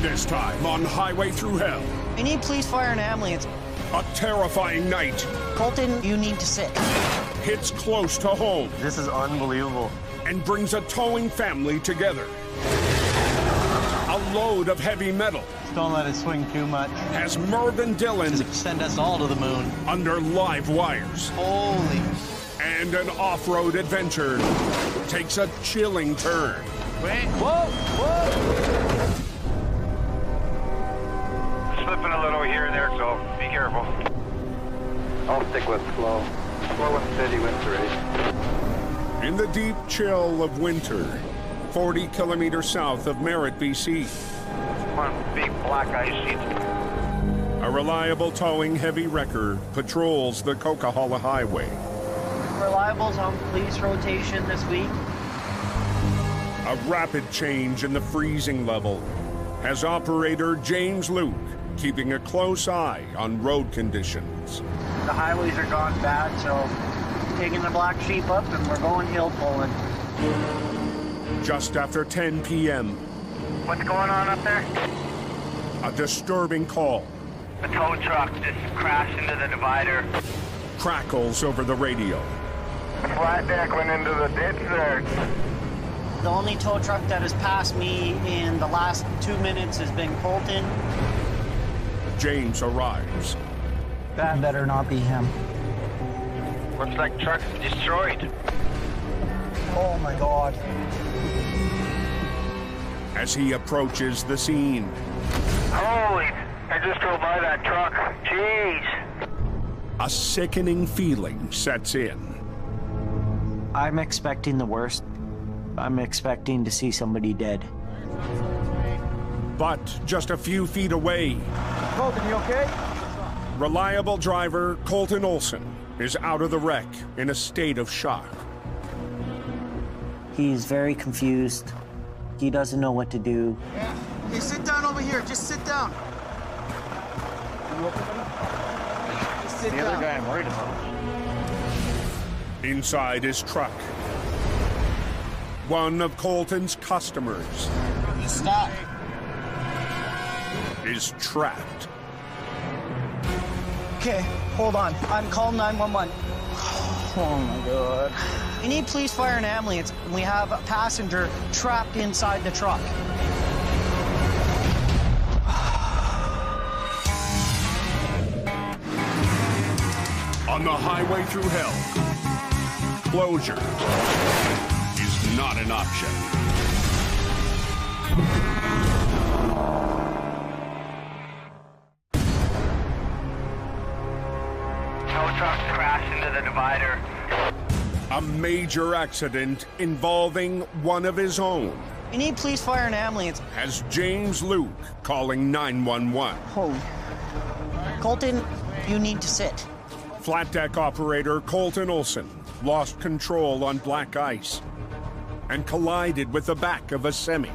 This time on Highway Thru Hell. We need police, fire, and ambulance. A terrifying night. Colton, you need to sit. Hits close to home. This is unbelievable. And brings a towing family together. A load of heavy metal. Don't let it swing too much. Has Merv and Dylan Send us all to the moon. under live wires. Holy. And an off-road adventure takes a chilling turn. Wait. Whoa! Whoa! Slipping a little here and there, so be careful. I'll stick with slow. Slow and steady winter race. In the deep chill of winter, 40 kilometers south of Merritt, BC. One big black ice sheet. A reliable towing heavy wrecker patrols the Coquihalla Highway. Reliable's on police rotation this week. A rapid change in the freezing level has operator James Luke keeping a close eye on road conditions. The highways are gone bad, so taking the black sheep up and we're going hill pulling. Just after 10 p.m., What's going on up there? a disturbing call The tow truck just crashed into the divider. crackles over the radio. The flat deck went into the ditch there. The only tow truck that has passed me in the last 2 minutes has been Colton. James arrives. That better not be him. Looks like truck's destroyed. Oh my God. As he approaches the scene, Holy, I just drove by that truck. Jeez. a sickening feeling sets in. I'm expecting the worst. I'm expecting to see somebody dead. But just a few feet away, Colton, you okay? reliable driver Colton Olson is out of the wreck in a state of shock. He's very confused. He doesn't know what to do. Yeah. Okay, sit down over here. Just sit down. Just sit The down. other guy I'm worried about. Inside his truck, one of Colton's customers Stop. is trapped. Okay, hold on. I'm calling 911. Oh my God. We need police, fire, and ambulance. We have a passenger trapped inside the truck. On the highway through hell, closure is not an option. Tow truck crashed into the divider. A major accident involving one of his own We need police, fire, and ambulance. has James Luke calling 911. Holy. Colton, you need to sit. Flat deck operator Colton Olson lost control on black ice and collided with the back of a semi.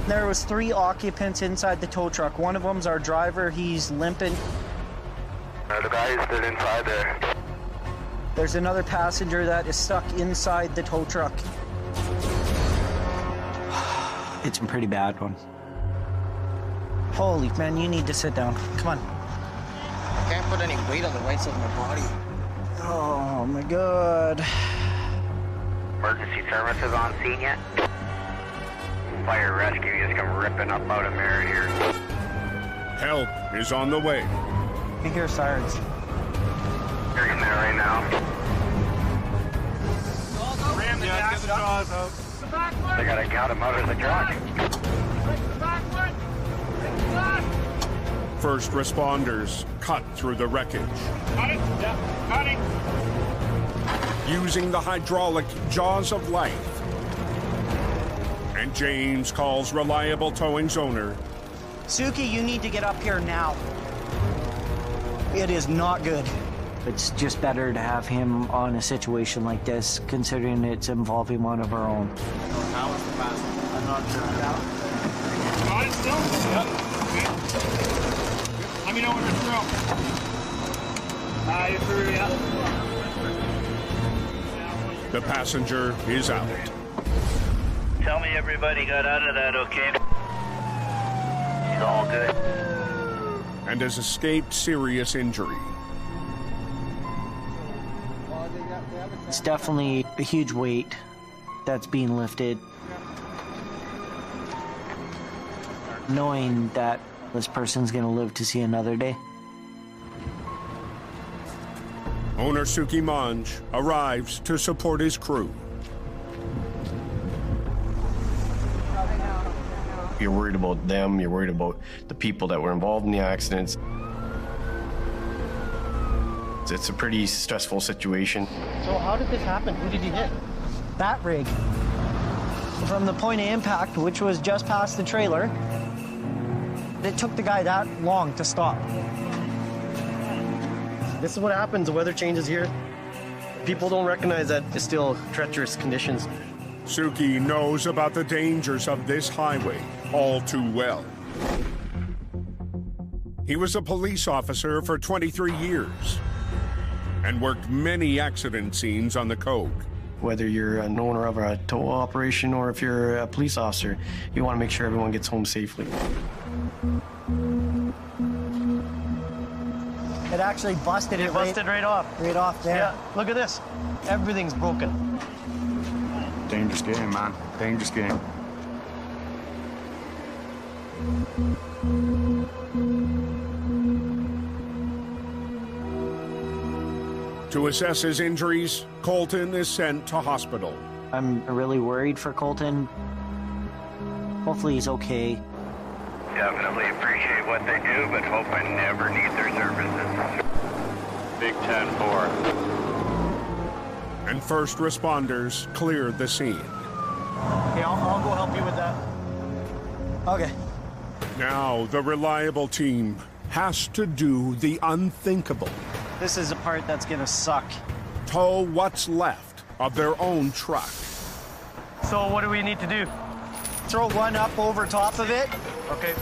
There was 3 occupants inside the tow truck. One of them's our driver. He's limping. The guy's still inside there. There's another passenger that is stuck inside the tow truck. It's a pretty bad one. Holy man, you need to sit down. Come on. Can't put any weight on the right side of my body. Oh my God. Emergency services on scene yet? Fire rescue just come ripping up out of Merritt here. Help is on the way. You hear sirens. They're in there right now. Ram the gas jaws out. They gotta get him out of the truck. First responders cut through the wreckage. Using the hydraulic jaws of life. And James calls reliable towing's owner. Suki, you need to get up here now. It is not good. It's just better to have him on a situation like this, considering it's involving one of our own. How was the pass? I'm not sure. Got it still? Yep. Okay. Let me know when you're through. You're through, yeah. The passenger is out. Tell me everybody got out of that, okay? all good. and has escaped serious injury. It's definitely a huge weight that's being lifted. Knowing that this person's gonna live to see another day. Owner Suki Manj arrives to support his crew. You're worried about them, you're worried about the people that were involved in the accidents. It's a pretty stressful situation. So how did this happen? Who did you hit? Bat rig. From the point of impact, which was just past the trailer, it took the guy that long to stop. This is what happens, the weather changes here. People don't recognize that it's still treacherous conditions. Suki knows about the dangers of this highway all too well. He was a police officer for 23 years and worked many accident scenes on the code. Whether you're an owner of a tow operation or if you're a police officer, you want to make sure everyone gets home safely. It actually busted it Right off. right off there. Yeah, look at this. Everything's broken. Dangerous game, man. Dangerous game. To assess his injuries, Colton is sent to hospital. I'm really worried for Colton. Hopefully he's okay. Definitely appreciate what they do, but hope I never need their services. Big 10-4. And first responders clear the scene. Okay, I'll go help you with that. Okay. Now the reliable team has to do the unthinkable. This is the part that's gonna suck. Tow what's left of their own truck. So what do we need to do? Throw one up over top of it. Okay.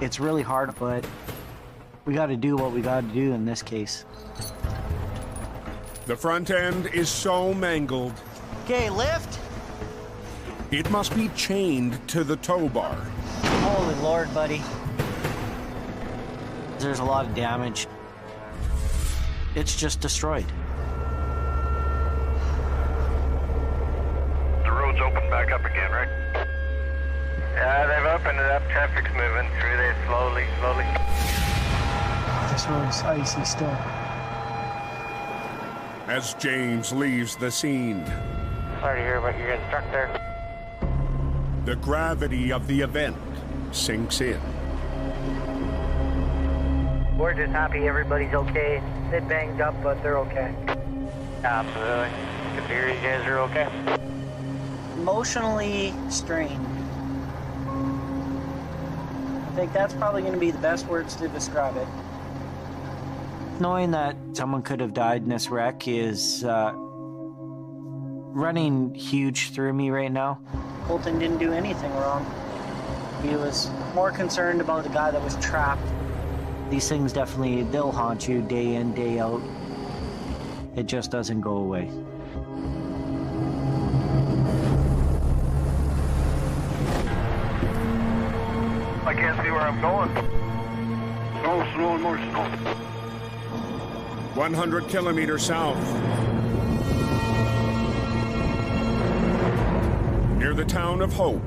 It's really hard, but we gotta do what we gotta do in this case. The front end is so mangled, Okay, lift. it must be chained to the tow bar. Holy Lord, buddy. There's a lot of damage. It's just destroyed. The road's open back up again, right? Yeah, they've opened it up. Traffic's moving through there slowly. This road's icy still. As James leaves the scene, Sorry to hear about your instructor. the gravity of the event sinks in. We're just happy everybody's okay. They're banged up, but they're okay. Absolutely. Good to hear you guys are okay. Emotionally strained. I think that's probably going to be the best words to describe it. Knowing that someone could have died in this wreck is running huge through me right now. Colton didn't do anything wrong. He was more concerned about the guy that was trapped. These things definitely, they'll haunt you day in, day out. It just doesn't go away. I can't see where I'm going. Snow and more snow. 100 kilometers south, near the town of Hope,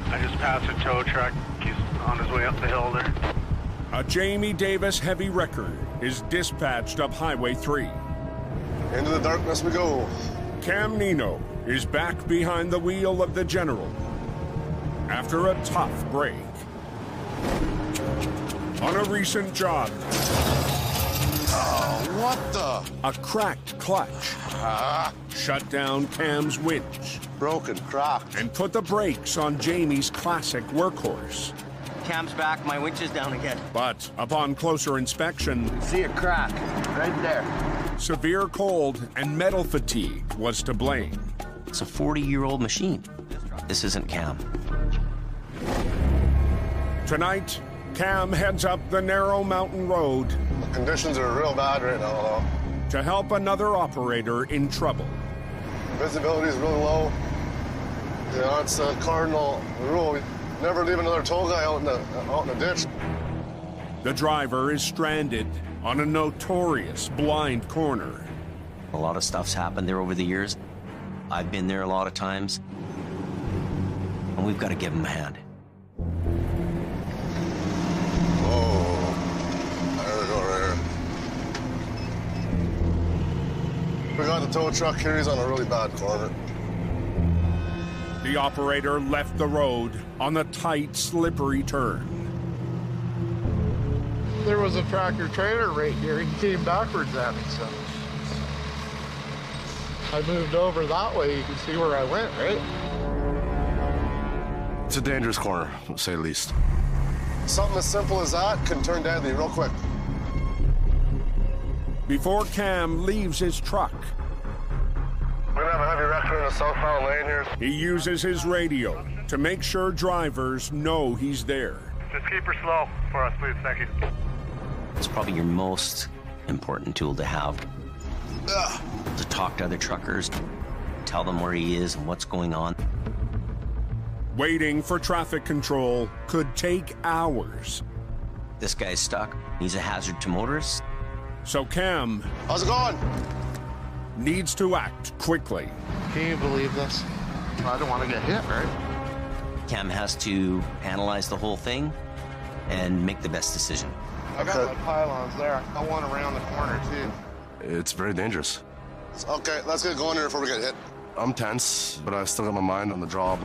I just passed a tow truck. He's on his way up the hill there. a Jamie Davis heavy wrecker is dispatched up Highway 3. Into the darkness we go. Cam Nino is back behind the wheel of the General after a tough break. On a recent job, What the? a cracked clutch shut down Cam's winch Broken, cracked. and put the brakes on Jamie's classic workhorse. Cam's back, my winch is down again. But upon closer inspection, See a crack right there. severe cold and metal fatigue was to blame. It's a 40-year-old machine. This isn't Cam. Tonight, Cam heads up the narrow mountain road The conditions are real bad right now, though. to help another operator in trouble. Visibility is really low. You know, it's a cardinal rule. Never leave another tow guy out in the ditch. The driver is stranded on a notorious blind corner. A lot of stuff's happened there over the years. I've been there a lot of times. And we've got to give him a hand. Oh, there we go, right here. We got the tow truck here. He's on a really bad corner. The operator left the road on the tight, slippery turn. There was a tractor trailer right here. He came backwards at me, so I moved over that way. You can see where I went, right? It's a dangerous corner, to say the least. Something as simple as that can turn deadly real quick. Before Cam leaves his truck, We're gonna have a heavy wrecker in the southbound lane here. he uses his radio to make sure drivers know he's there. Just keep her slow for us, please. Thank you. It's probably your most important tool to have. To talk to other truckers, tell them where he is and what's going on. Waiting for traffic control could take hours. This guy's stuck. He's a hazard to motorists. So Cam How's it going? needs to act quickly. Can you believe this? I don't want to get hit, right? Cam has to analyze the whole thing and make the best decision. I got my pylons there. I want around the corner, too. It's very dangerous. Okay, let's get going here before we get hit. I'm tense, but I still got my mind on the job.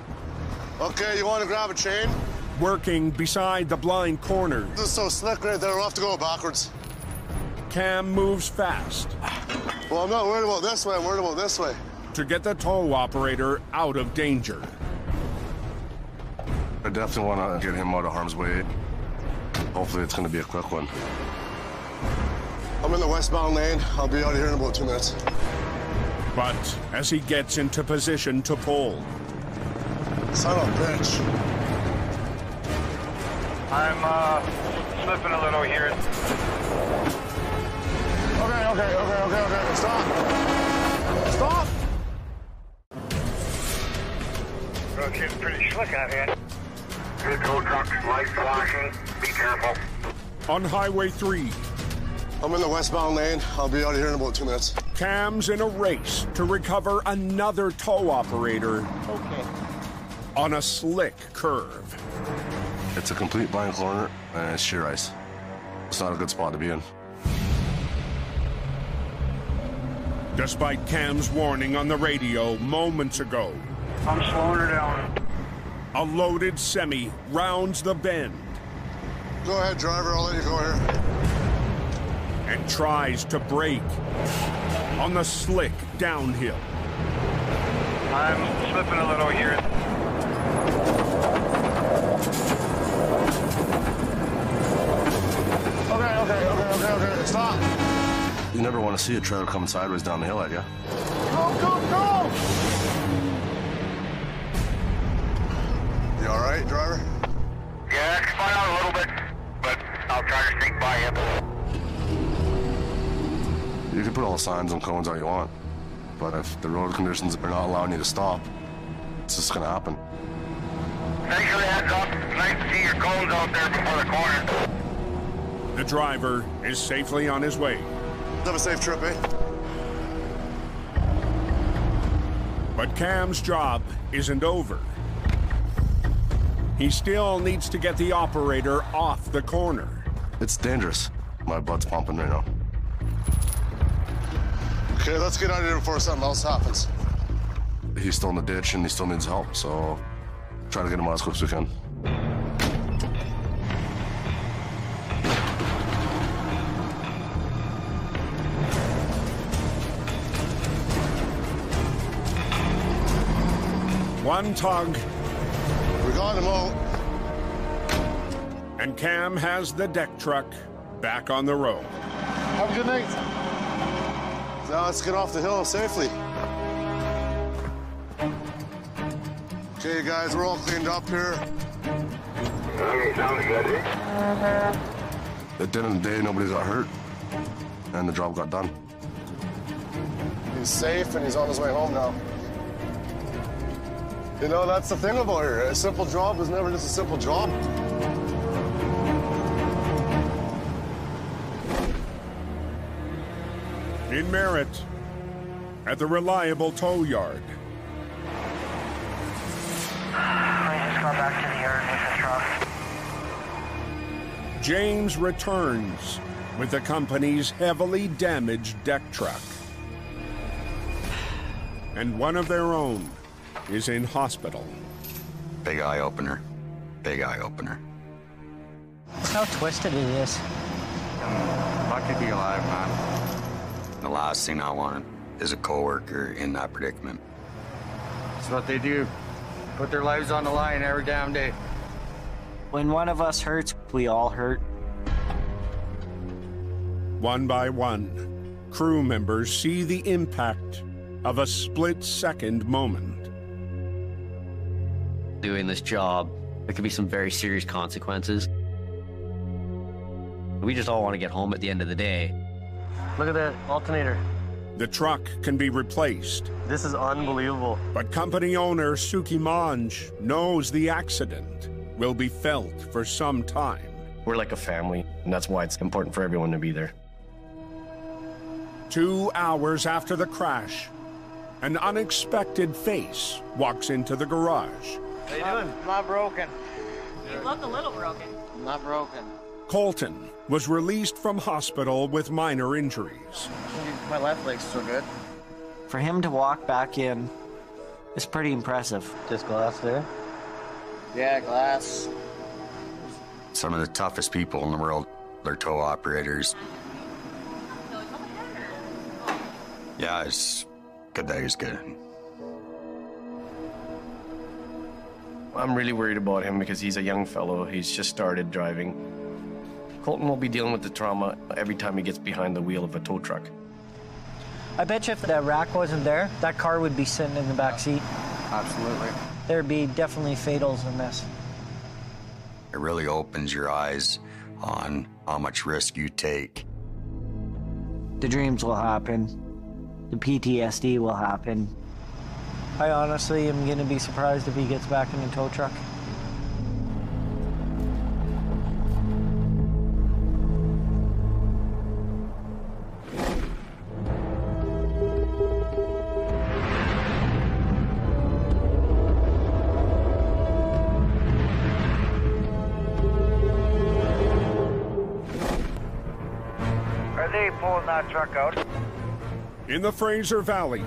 Okay, you want to grab a chain? Working beside the blind corner, This is so slick right there. We'll have to go backwards. Cam moves fast Well, I'm not worried about this way. I'm worried about this way. to get the tow operator out of danger. I definitely want to get him out of harm's way. Hopefully, it's going to be a quick one. I'm in the westbound lane. I'll be out of here in about 2 minutes. But as he gets into position to pull, Son of a bitch. I'm slipping a little here. Okay. Stop. Stop. Road's getting pretty slick out here. Good tow truck, lights flashing. Be careful. on Highway 3, I'm in the westbound lane. I'll be out of here in about 2 minutes. Cam's in a race to recover another tow operator on a slick curve. It's a complete blind corner, and it's sheer ice. It's not a good spot to be in. Despite Cam's warning on the radio moments ago, I'm slowing her down. a loaded semi rounds the bend Go ahead, driver. I'll let you go here. and tries to brake on the slick downhill. I'm slipping a little here. Okay. Stop. You never want to see a trailer coming sideways down the hill at you. Go! You all right, driver? Yeah, I spun out a little bit, but I'll try to sneak by you. You can put all the signs and cones out you want, but if the road conditions are not allowing you to stop, it's just gonna happen. Thanks for the heads up. It's nice to see your cones out there before the corner. The driver is safely on his way, Have a safe trip, eh? but Cam's job isn't over. He still needs to get the operator off the corner. It's dangerous. My blood's pumping right now. Okay, let's get out of here before something else happens. He's still in the ditch and he still needs help, so try to get him out as quick as we can. One tug, We got him out. and Cam has the deck truck back on the road. Have a good night. Now let's get off the hill safely. Okay, guys, we're all cleaned up here. Okay, sounds good. At the end of the day, nobody got hurt, and the job got done. He's safe, and he's on his way home now. You know, that's the thing about here. A simple job is never just a simple job. In Merritt, at the Reliable Tow Yard. I just got back to the yard with the truck. James returns with the company's heavily damaged deck truck. And one of their own is in hospital. Big eye opener. Big eye opener. Look how twisted it is. Lucky to be alive, man. The last thing I want is a coworker in that predicament. That's what they do. Put their lives on the line every damn day. When one of us hurts, we all hurt. One by one, crew members see the impact of a split-second moment. Doing this job, there could be some very serious consequences. We just all want to get home at the end of the day. Look at that alternator. The truck can be replaced. This is unbelievable. But company owner Suki Manj knows the accident will be felt for some time. We're like a family, and that's why it's important for everyone to be there. 2 hours after the crash, an unexpected face walks into the garage. How you doing? I'm not broken. You look a little broken. I'm not broken. Colton was released from hospital with minor injuries. My left leg's still good. For him to walk back in is pretty impressive. Just glass there? Yeah, glass. Some of the toughest people in the world, they're tow operators. Yeah, it's good that he's good. I'm really worried about him because he's a young fellow. He's just started driving. Colton will be dealing with the trauma every time he gets behind the wheel of a tow truck. I bet you if that rack wasn't there, that car would be sitting in the back seat. Absolutely. There'd be definitely fatals in this. It really opens your eyes on how much risk you take. The dreams will happen. The PTSD will happen. I honestly am going to be surprised if he gets back in a tow truck. Are they pulling that truck out? In the Fraser Valley,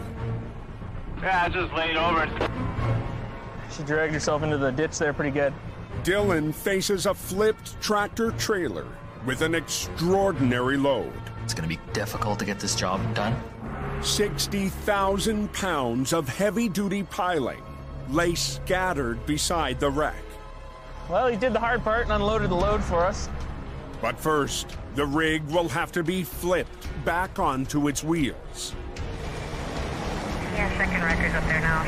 Yeah, I just laid over. She dragged herself into the ditch there pretty good. Dylan faces a flipped tractor trailer with an extraordinary load. It's going to be difficult to get this job done. 60,000 pounds of heavy-duty piling lay scattered beside the wreck. Well, he did the hard part and unloaded the load for us. But first, the rig will have to be flipped back onto its wheels. Yeah, second records up there now.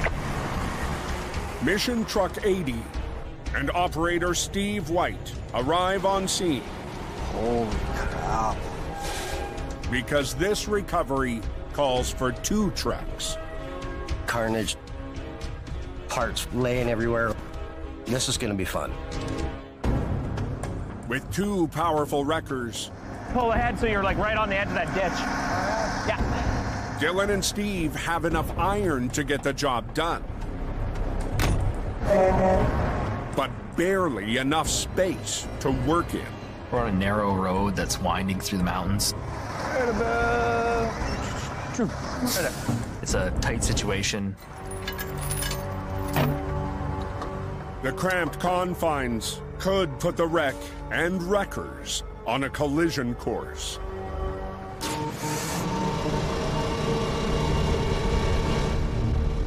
Mission Truck 80 and operator Steve White arrive on scene. Holy crap. Because this recovery calls for 2 trucks. Carnage. Parts laying everywhere. This is going to be fun. With 2 powerful wreckers, Pull ahead so you're like right on the edge of that ditch. Yeah. Dylan and Steve have enough iron to get the job done. But barely enough space to work in. We're on a narrow road that's winding through the mountains. It's a tight situation. The cramped confines could put the wreck and wreckers on a collision course.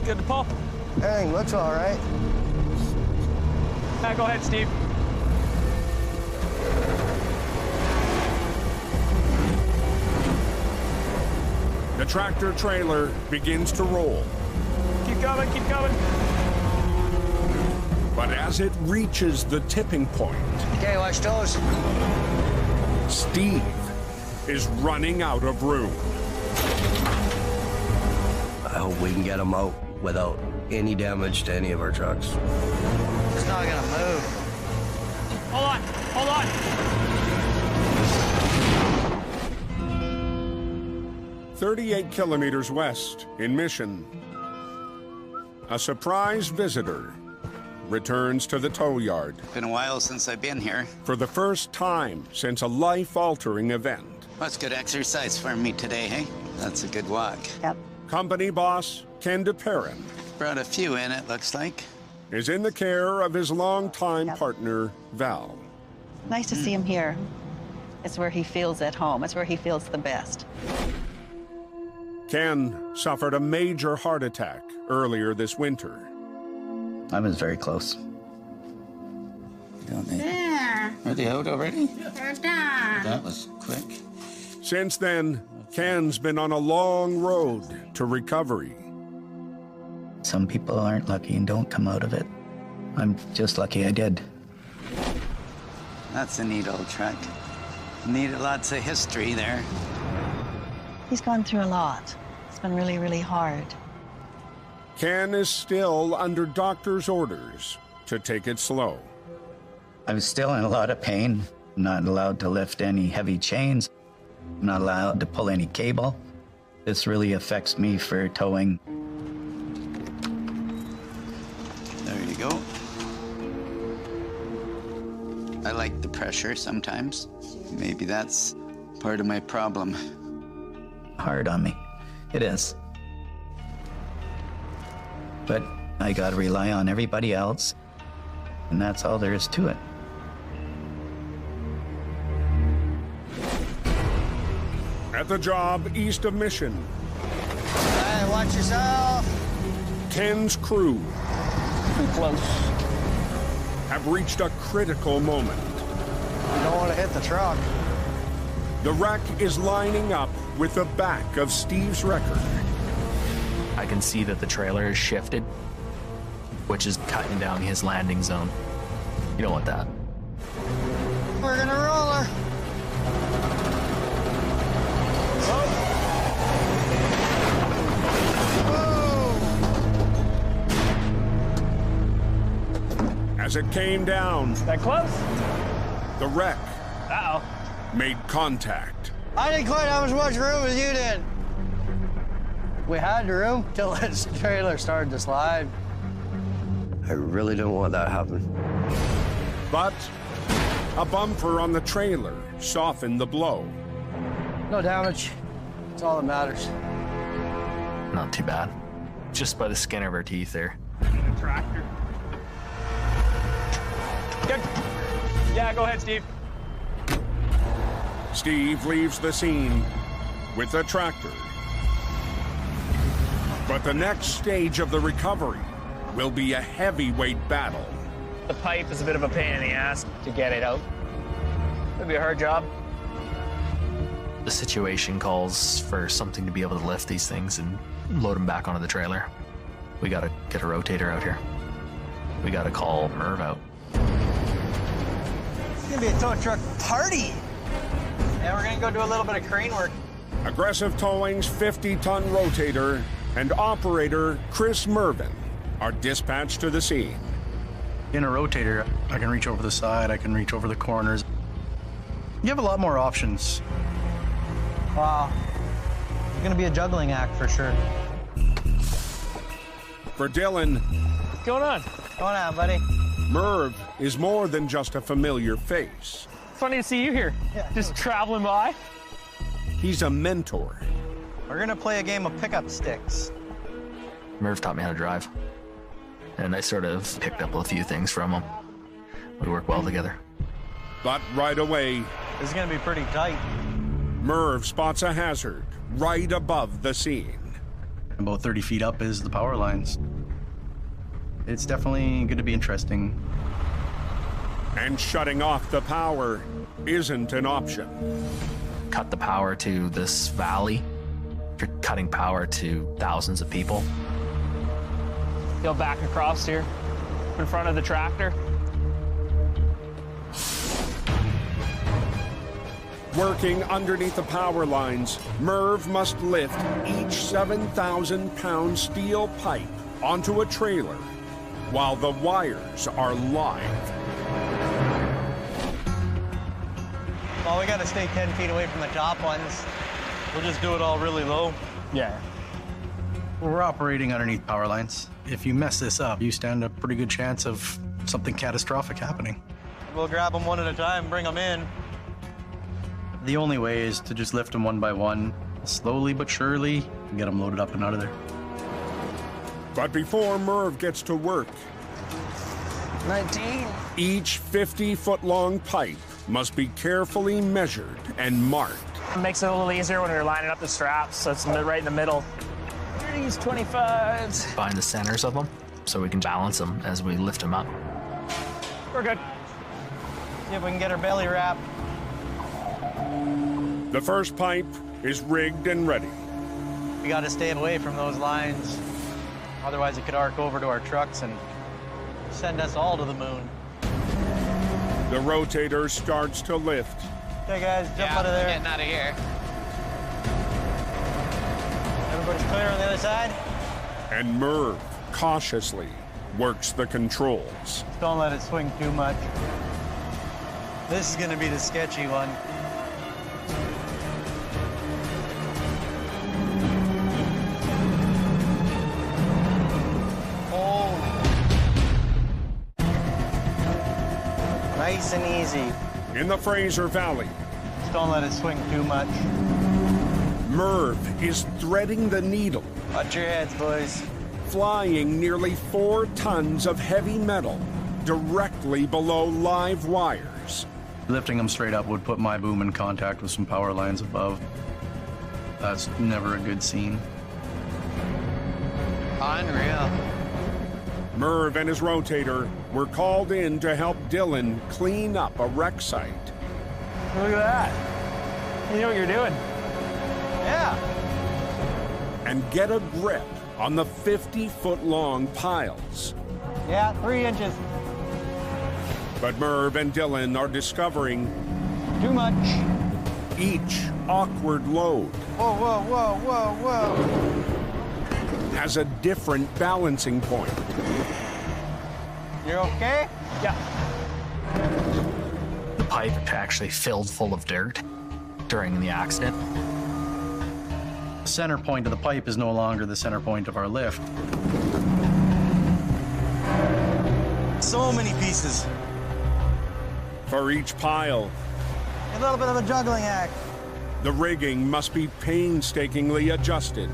Good to pull. Everything looks all right. Go ahead, Steve. The tractor trailer begins to roll. Keep going, keep going. But as it reaches the tipping point, Okay, watch those. Steve is running out of room. I hope we can get him out without any damage to any of our trucks. It's not gonna move. Hold on, hold on. 38 kilometers west in Mission, a surprise visitor returns to the tow yard. Been a while since I've been here. For the first time since a life-altering event. That's good exercise for me today, hey? That's a good walk. Yep. Company boss Ken DePerrin Brought a few in, it looks like. is in the care of his longtime partner, Val. Nice to see him here. It's where he feels at home. It's where he feels the best. Ken suffered a major heart attack earlier this winter. I was very close. There. Are they out already? They're done. That was quick. Since then, Ken's been on a long road to recovery. Some people aren't lucky and don't come out of it. I'm just lucky I did. That's a neat old truck. Needed lots of history there. He's gone through a lot. It's been really, really hard. Ken is still under doctor's orders to take it slow. I was still in a lot of pain. I'm not allowed to lift any heavy chains. I'm not allowed to pull any cable. This really affects me for towing. There you go. I like the pressure sometimes. Maybe that's part of my problem. Hard on me. It is. But I gotta rely on everybody else, and that's all there is to it. At the job east of Mission, Hey, watch yourself. Ken's crew Too close. have reached a critical moment. You don't want to hit the truck. The wreck is lining up with the back of Steve's record. I can see that the trailer is shifted, which is cutting down his landing zone. You don't want that. We're gonna roll her. As it came down, That close? the wreck Uh-oh. made contact. I didn't quite have as much room as you did. We had the room till this trailer started to slide. I really don't want that to happen. But a bumper on the trailer softened the blow. No damage. That's all that matters. Not too bad. Just by the skin of our teeth there. The tractor. Good. Yeah, go ahead, Steve. Steve leaves the scene with the tractor. But the next stage of the recovery will be a heavyweight battle. The pipe is a bit of a pain in the ass to get it out. It'll be a hard job. The situation calls for something to be able to lift these things and load them back onto the trailer. We gotta get a rotator out here. We gotta call Merv out. It's gonna be a tow truck party. Yeah, we're gonna go do a little bit of crane work. Aggressive Towing's 50-ton rotator and operator Chris Mervin are dispatched to the scene. In a rotator, I can reach over the side, I can reach over the corners. You have a lot more options. Wow. It's gonna be a juggling act for sure. For Dylan, What's going on? What's going on, buddy? Merv is more than just a familiar face. Funny to see you here. Just traveling by. He's a mentor. We're gonna play a game of pickup sticks. Merv taught me how to drive. And I sort of picked up a few things from him. We work well together. But right away, This is gonna be pretty tight. Merv spots a hazard right above the scene. About 30 feet up is the power lines. It's definitely going to be interesting. And shutting off the power isn't an option. Cut the power to this valley. You're cutting power to thousands of people. Go back across here in front of the tractor. Working underneath the power lines, Merv must lift each 7,000-pound steel pipe onto a trailer while the wires are live. Well, we gotta stay 10 feet away from the top ones. We'll just do it all really low. Yeah. We're operating underneath power lines. If you mess this up, you stand a pretty good chance of something catastrophic happening. We'll grab them one at a time, bring them in. The only way is to just lift them one by one, slowly but surely, and get them loaded up and out of there. But before Merv gets to work, 19. Each 50-foot-long pipe must be carefully measured and marked. It makes it a little easier when you're lining up the straps, so it's right in the middle. 30s, 25s. Find the centers of them so we can balance them as we lift them up. We're good. See if we can get our belly wrapped. The first pipe is rigged and ready. We got to stay away from those lines. Otherwise, it could arc over to our trucks and send us all to the moon. The rotator starts to lift. Okay, guys, jump out of there. Getting out of here. Everybody's clear on the other side? And Merv cautiously works the controls. Don't let it swing too much. This is going to be the sketchy one. Nice and easy. In the Fraser Valley, Just don't let it swing too much. Merv is threading the needle. Watch your heads, boys. Flying nearly 4 tons of heavy metal directly below live wires. Lifting them straight up would put my boom in contact with some power lines above. That's never a good scene. Unreal. Merv and his rotator were called in to help Dylan clean up a wreck site. Look at that. You know what you're doing. Yeah. And get a grip on the 50-foot-long piles. Yeah, 3 inches. But Merv and Dylan are discovering too much. Each awkward load Whoa, whoa, whoa, whoa, whoa. has a different balancing point. You okay? Yeah. The pipe actually filled full of dirt during the accident. The center point of the pipe is no longer the center point of our lift. So many pieces. For each pile, A little bit of a juggling act. the rigging must be painstakingly adjusted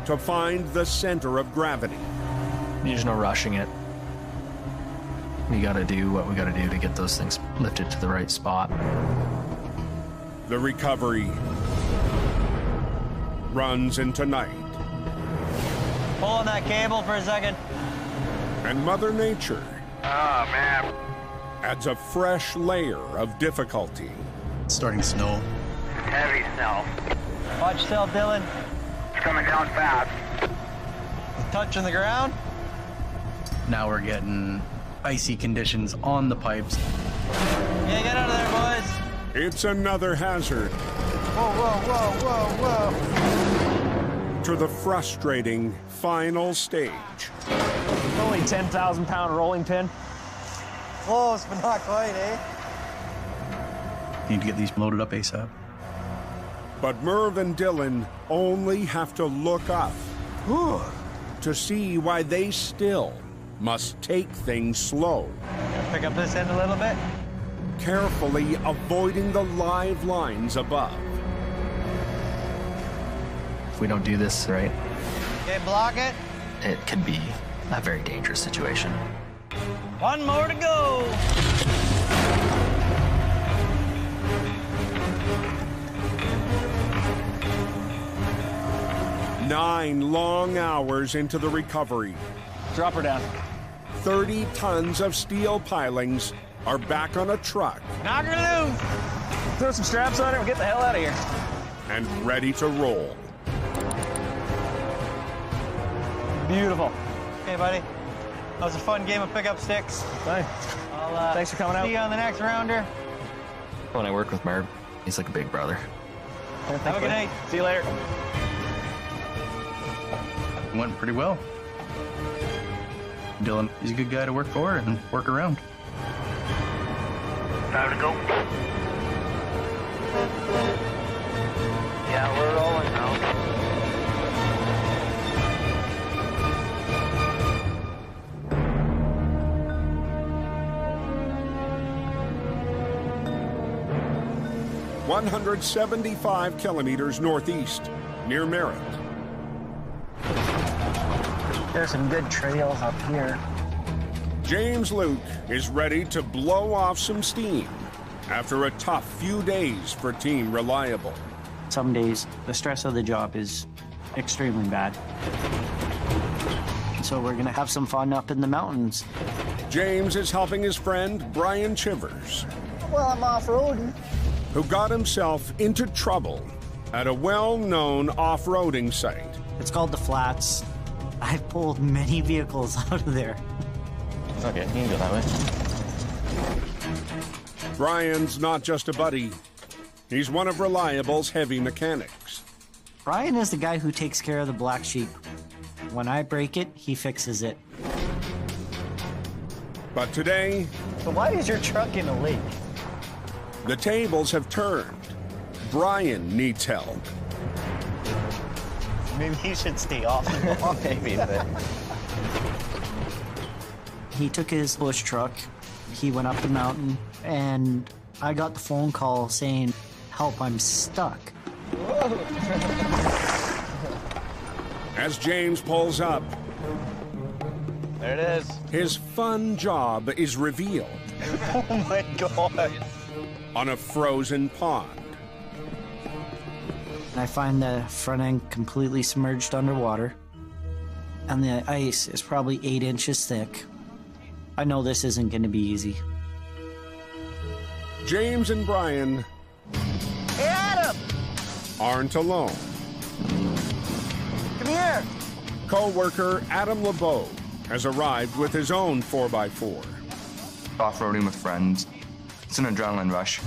to find the center of gravity. There's no rushing it. We gotta do what we gotta do to get those things lifted to the right spot. The recovery runs into night, Pull on that cable for a second. and Mother Nature Oh, man. adds a fresh layer of difficulty. It's starting to snow. Heavy snow. Watch yourself, Dylan. It's coming down fast. Touching the ground. Now we're getting icy conditions on the pipes. Yeah, get out of there, boys. It's another hazard Whoa, whoa, whoa, whoa, whoa. to the frustrating final stage. Only 10,000-pound rolling pin. Close, but not quite, eh? Need to get these loaded up ASAP. But Merv and Dylan only have to look up to see why they still must take things slow, Pick up this end a little bit. carefully avoiding the live lines above. If we don't do this right, Okay, block it. it could be a very dangerous situation. One more to go. Nine long hours into the recovery, Drop her down. 30 tons of steel pilings are back on a truck Knock her loose. Throw some straps on it and get the hell out of here. and ready to roll. Beautiful. Okay, buddy. That was a fun game of pickup sticks. Thanks for coming out. See you on the next rounder. When I work with Merv, he's like a big brother. Have a good night. See you later. Went pretty well. Dylan, he's a good guy to work for and work around. Time to go. Yeah, we're rolling now. "175 kilometers northeast, near Merritt. There's some good trails up here. James Luke is ready to blow off some steam after a tough few days for Team Reliable. Some days, the stress of the job is extremely bad. So we're gonna have some fun up in the mountains. James is helping his friend Brian Chivers, Well, I'm off-roading. who got himself into trouble at a well-known off-roading site. It's called the Flats. I've pulled many vehicles out of there. Okay, you can go that way. Brian's not just a buddy. He's one of Reliable's heavy mechanics. Brian is the guy who takes care of the black sheep. When I break it, he fixes it. But today, But why is your truck in a lake? the tables have turned. Brian needs help. Maybe he should stay off the lawn. Maybe a bit. He took his bush truck, he went up the mountain, and I got the phone call saying, "Help, I'm stuck." As James pulls up, There it is. his fun job is revealed Oh my God. on a frozen pond. I find the front end completely submerged underwater, and the ice is probably 8 inches thick. I know this isn't going to be easy. James and Brian Hey, Adam! aren't alone. Come here! Co-worker Adam LeBeau has arrived with his own 4x4. Off-roading with friends. It's an adrenaline rush.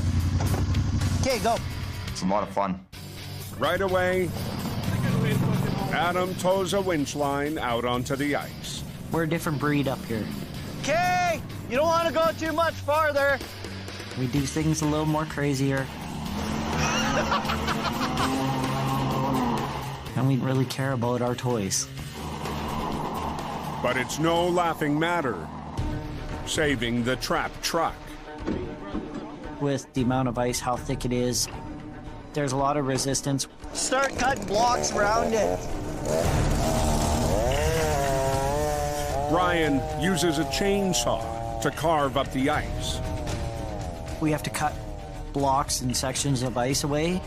Okay, go. It's a lot of fun. Right away, Adam tows a winch line out onto the ice. We're a different breed up here. Okay, you don't want to go too much farther. We do things a little more crazier. And we really care about our toys. But it's no laughing matter, saving the trapped truck. With the amount of ice, how thick it is, there's a lot of resistance. Start cutting blocks around it. Brian uses a chainsaw to carve up the ice. We have to cut blocks and sections of ice away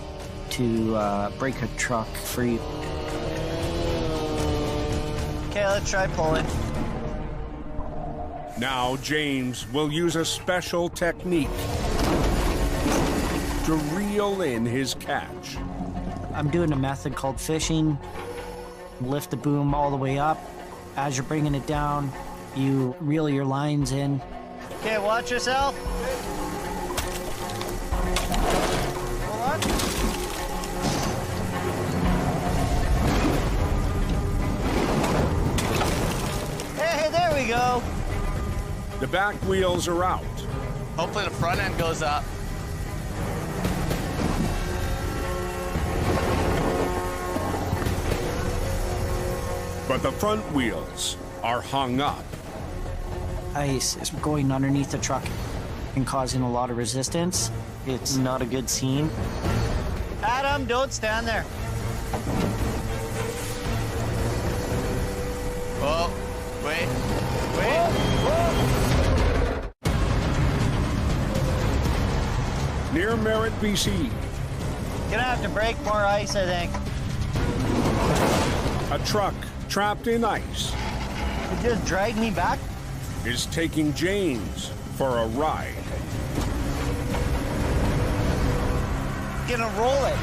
to break a truck free. Okay, let's try pulling. Now James will use a special technique to reel in his catch. I'm doing a method called fishing. Lift the boom all the way up. As you're bringing it down, you reel your lines in. Okay, watch yourself. Hold on. Hey, there we go. The back wheels are out. Hopefully the front end goes up. But the front wheels are hung up. Ice is going underneath the truck and causing a lot of resistance. It's not a good scene. Adam, don't stand there. Oh, wait, wait. Near Merritt, BC, Gonna have to break more ice, I think. a truck trapped in ice It just dragged me back. is taking James for a ride. Gonna roll it.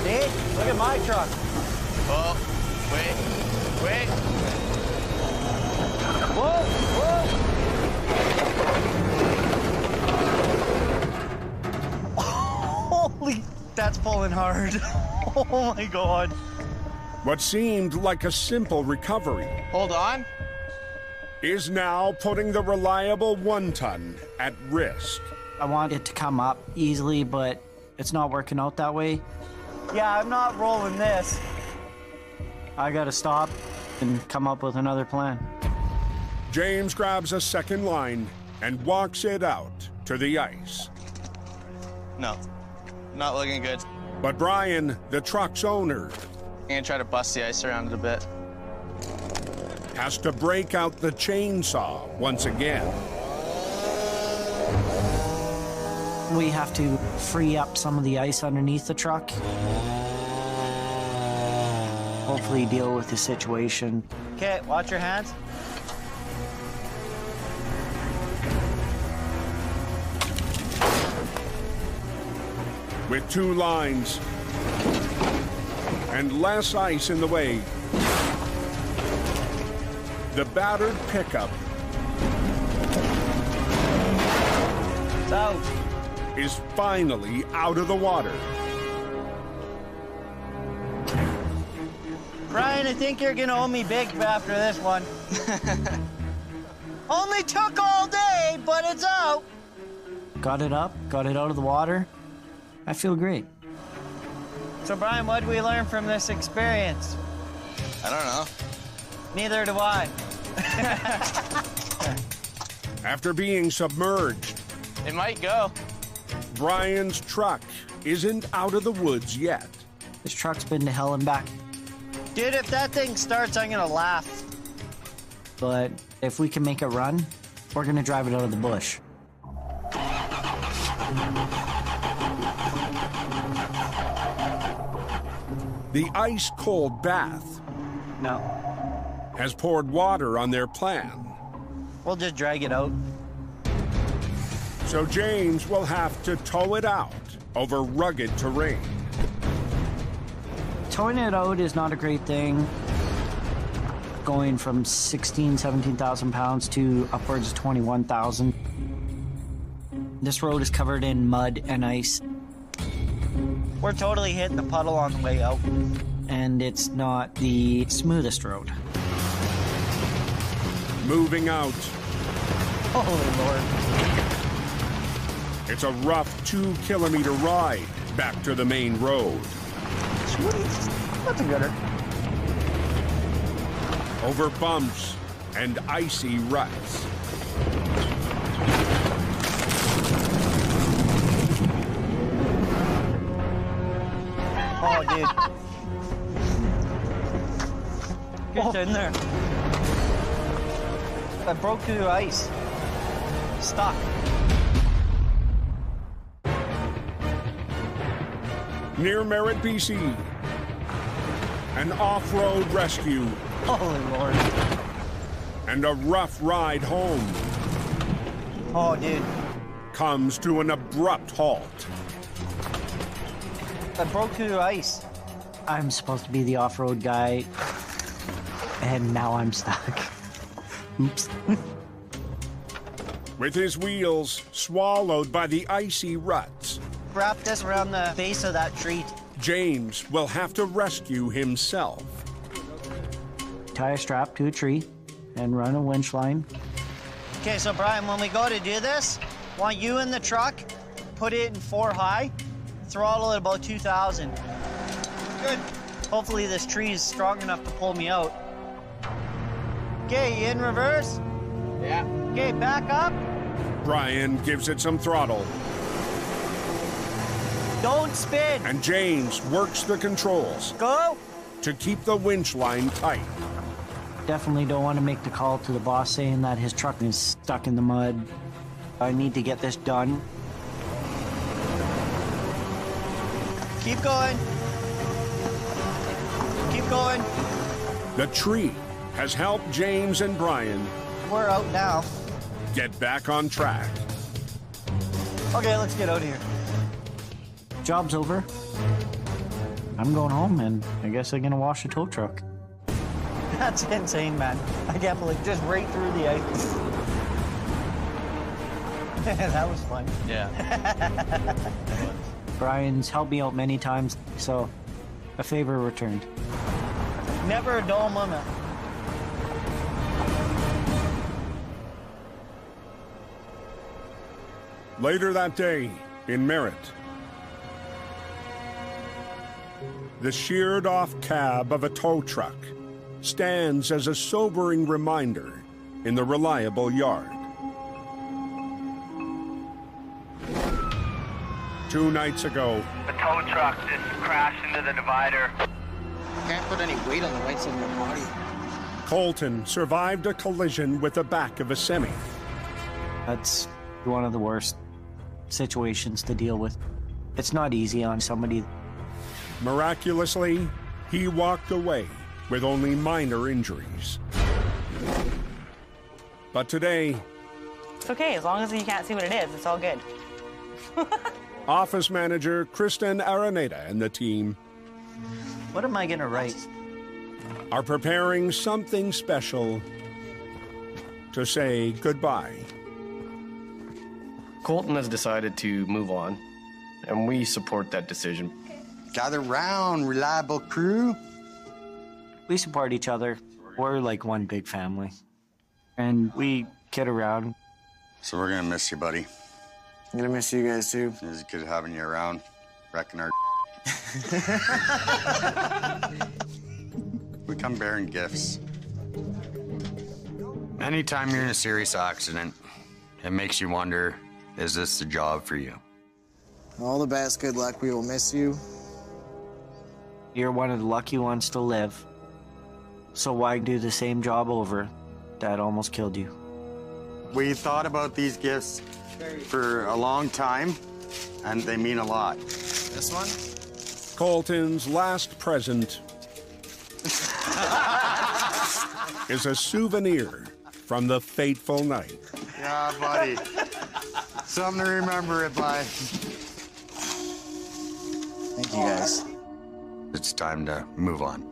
See? Look at my truck. Oh, wait, wait. Whoa, whoa. Holy, that's pulling hard. Oh my God. What seemed like a simple recovery Hold on. is now putting the reliable 1-ton at risk. I want it to come up easily, but it's not working out that way. Yeah, I'm not rolling this. I gotta stop and come up with another plan. James grabs a second line and walks it out to the ice. No, not looking good. But Brian, the truck's owner, I'm gonna try to bust the ice around it a bit. has to break out the chainsaw once again. We have to free up some of the ice underneath the truck. Hopefully deal with the situation. Okay, watch your hands. With 2 lines and less ice in the way, the battered pickup It's out. is finally out of the water. Brian, I think you're gonna owe me big after this one. Only took all day, but it's out. Got it up, got it out of the water. I feel great. So Brian, what did we learn from this experience? I don't know. Neither do I. After being submerged, It might go. Brian's truck isn't out of the woods yet. This truck's been to hell and back. Dude, if that thing starts, I'm gonna laugh. But if we can make it run, we're gonna drive it out of the bush. The ice-cold bath No, has poured water on their plan. we'll just drag it out. So James will have to tow it out over rugged terrain. Towing it out is not a great thing. Going from 17,000 pounds to upwards of 21,000. This road is covered in mud and ice. We're totally hitting the puddle on the way out. And it's not the smoothest road. Moving out, Holy Lord. it's a rough 2-kilometer ride back to the main road. That's a gooder. Over bumps and icy ruts. Oh, dude. Get in there. I broke through the ice. Stuck. Near Merritt, BC, an off-road rescue Holy Lord. and a rough ride home Oh, dude. comes to an abrupt halt. I broke through the ice. I'm supposed to be the off-road guy, and now I'm stuck. Oops. With his wheels swallowed by the icy ruts, Wrap this around the base of that tree. James will have to rescue himself. Tie a strap to a tree and run a winch line. Okay, so Brian, when we go to do this, want you in the truck, put it in 4 high, throttle at about 2,000. Good. Hopefully this tree is strong enough to pull me out. Okay, you in reverse? Yeah. Okay, back up. Brian gives it some throttle, Don't spin. and James works the controls Go. to keep the winch line tight. Definitely don't want to make the call to the boss saying that his truck is stuck in the mud. I need to get this done. Keep going. Keep going. The tree has helped James and Brian We're out now. get back on track. Okay, let's get out of here. Job's over. I'm going home, and I guess I'm gonna wash the tow truck. That's insane, man. I can't believe just right through the ice. That was fun. Yeah. Brian's helped me out many times, so a favor returned. Never a dull moment. Later that day, in Merritt, the sheared-off cab of a tow truck stands as a sobering reminder in the reliable yard. 2 nights ago, The tow truck just crashed into the divider. Can't put any weight on the right side of your body. Colton survived a collision with the back of a semi. That's one of the worst situations to deal with. It's not easy on somebody. Miraculously, he walked away with only minor injuries. But today, It's okay, as long as you can't see what it is, it's all good. office manager Kristen Araneda and the team What am I gonna write? are preparing something special to say goodbye. Colton has decided to move on, and we support that decision. Gather round, reliable crew. We support each other. We're like one big family. And we kid around. So we're gonna miss you, buddy. I'm gonna miss you guys too. It was good having you around, wrecking our. We come bearing gifts. Anytime you're in a serious accident, it makes you wonder, is this the job for you? All the best, good luck. We will miss you. You're one of the lucky ones to live. So why do the same job over that almost killed you? We thought about these gifts for a long time, and they mean a lot. This one? Colton's last present is a souvenir from the fateful night. Yeah, buddy. Something to remember it by. Thank you, guys. It's time to move on,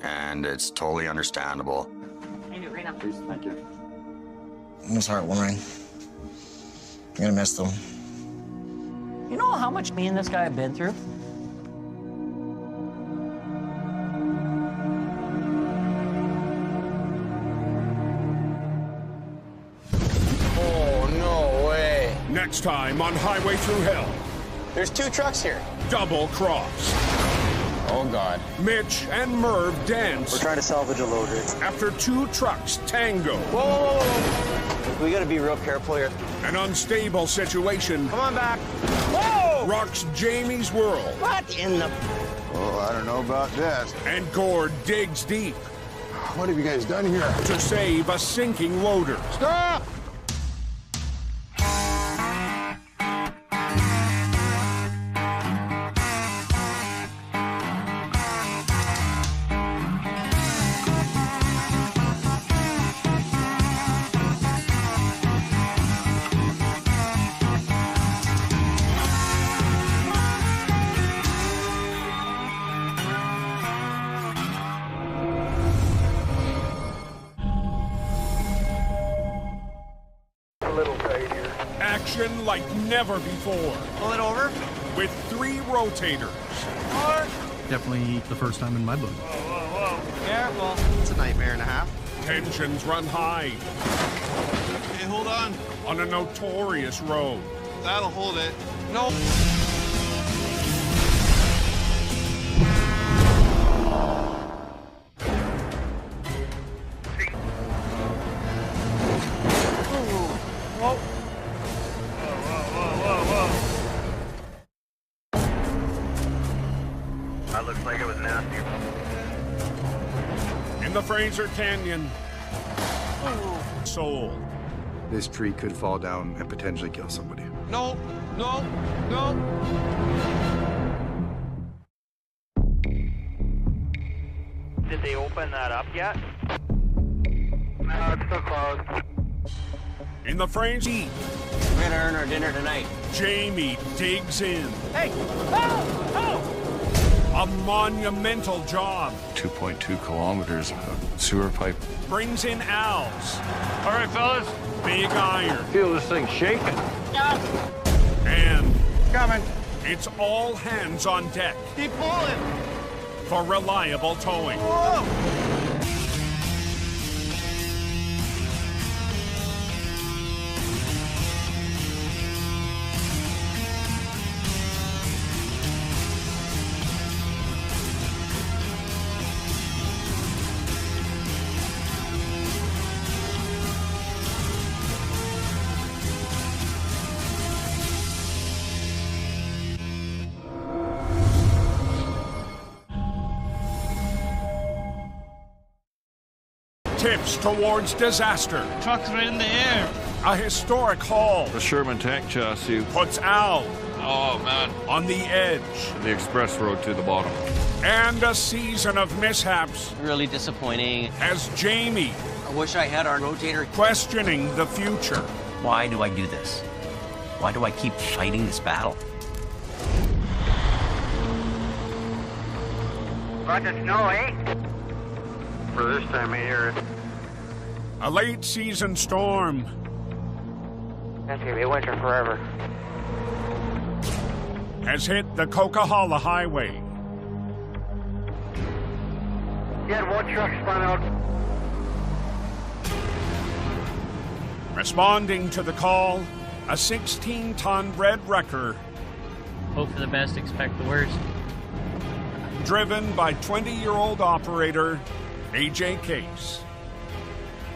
and it's totally understandable. I do it right now. Thank you. It was heartwarming. I'm gonna miss them. You know how much me and this guy have been through? Oh, no way. Next time on Highway Thru Hell, There's 2 trucks here. double cross. Oh, God. Mitch and Merv dance We're trying to salvage a loader. after 2 trucks tango. Whoa, whoa, whoa, whoa. We gotta be real careful here. An unstable situation Come on back. Whoa! rocks Jamie's world, What in the... Oh, I don't know about that. and Gord digs deep What have you guys done here? to save a sinking loader. Stop! Action like never before. Pull it over. With 3 rotators. Definitely the first time in my book. Careful. It's a nightmare and a half. Tensions run high Hey, hold on. on a notorious road. That'll hold it. No. Whoa. That looks like it was nasty. In the Fraser Canyon, soul. This tree could fall down and potentially kill somebody. No, no, no. Did they open that up yet? No, it's still closed. In the Fraser, We're gonna earn our dinner tonight. Jamie digs in. Hey! Oh! Oh! A monumental job. 2.2 kilometers of sewer pipe. Brings in Al's. All right, fellas. Big iron. Feel this thing shaking. And Coming. it's all hands on deck. Keep pulling. for reliable towing. Tips towards disaster. Truck's right in the air. A historic haul. The Sherman tank chassis. Puts Al. Oh, man. On the edge. The express road to the bottom. And a season of mishaps. Really disappointing. As Jamie. I wish I had our rotator. Questioning the future. Why do I do this? Why do I keep fighting this battle? About to snow, eh? For this time of year. A late season storm. That's gonna be winter forever. Has hit the Coquihalla Highway. You had one truck spun out. Responding to the call, a 16-ton red wrecker. Hope for the best, expect the worst. Driven by 20-year-old operator AJ Case.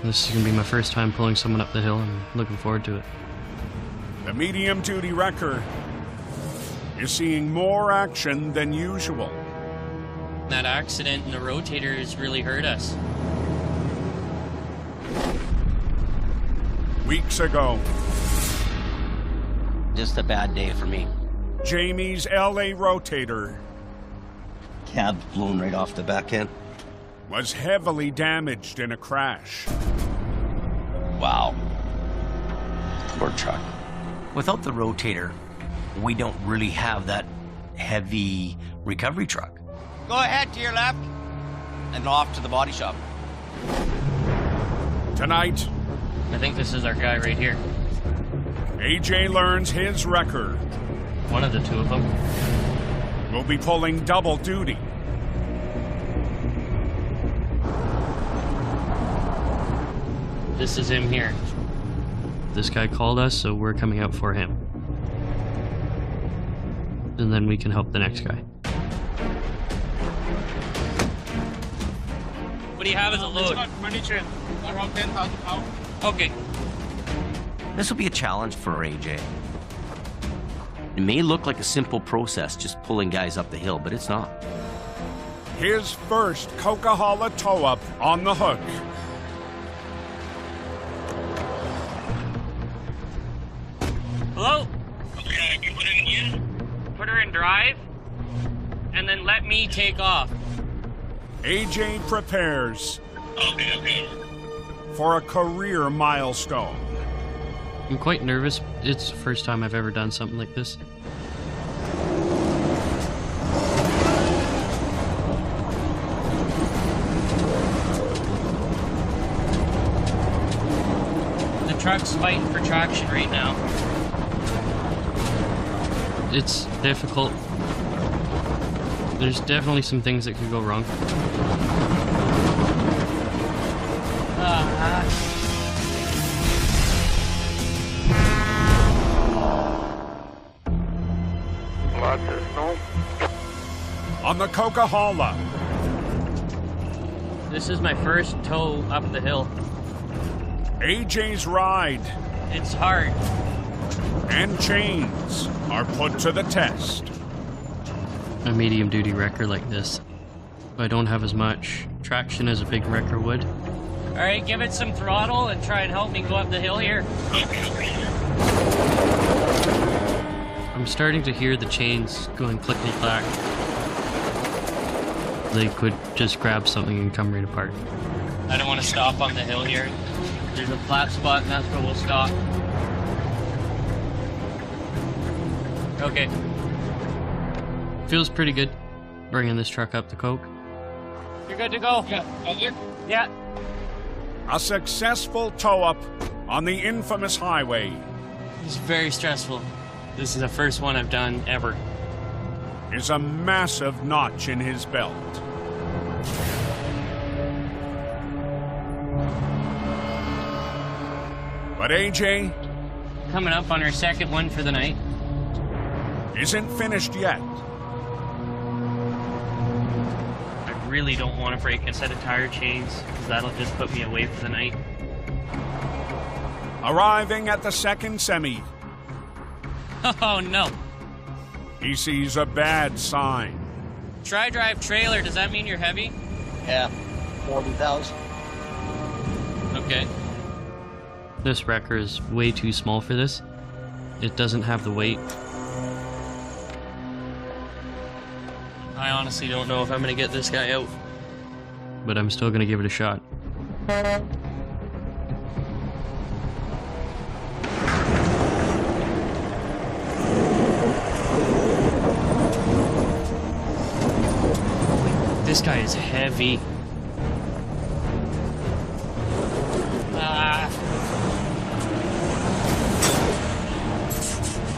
This is going to be my first time pulling someone up the hill. I'm looking forward to it. The medium-duty wrecker is seeing more action than usual. That accident in the rotator has really hurt us. Weeks ago. Just a bad day for me. Jamie's LA rotator. Cab's blown right off the back end. Was heavily damaged in a crash. Wow. Poor truck. Without the rotator, we don't really have that heavy recovery truck. Go ahead to your left and off to the body shop. Tonight, I think this is our guy right here. AJ learns his wrecker. One of the two of them. Will be pulling double duty. This is him here. This guy called us, so we're coming out for him. And then we can help the next guy. What do you have as a load? Furniture, around 10,000 pounds. Okay. This will be a challenge for AJ. It may look like a simple process, just pulling guys up the hill, but it's not. His first Coquihalla tow-up on the hook. Hello? Okay, can you put it in gear? Put her in drive, and then let me take off. AJ prepares. Okay. For a career milestone. I'm quite nervous. It's the first time I've ever done something like this. The truck's fighting for traction right now. It's difficult. There's definitely some things that could go wrong. Lots of snow. On the Coquihalla. This is my first tow up the hill. AJ's ride. It's hard. And chains are put to the test. A medium-duty wrecker like this, I don't have as much traction as a big wrecker would. All right, give it some throttle and try and help me go up the hill here. I'm starting to hear the chains going clickety-clack. They could just grab something and come right apart. I don't want to stop on the hill here. There's a flat spot and that's where we'll stop. Okay. Feels pretty good bringing this truck up the Coke. You're good to go? Yeah. Yeah. A successful tow-up on the infamous highway. It's very stressful. This is the first one I've done ever. is a massive notch in his belt. But AJ... coming up on our second one for the night. Isn't finished yet. I really don't want to break a set of tire chains, because that'll just put me away for the night. Arriving at the second semi. Oh no. He sees a bad sign. Tri-drive trailer, does that mean you're heavy? Yeah, 40,000. Okay. This wrecker is way too small for this. It doesn't have the weight. I honestly don't know if I'm gonna get this guy out. But I'm still gonna give it a shot. This guy is heavy.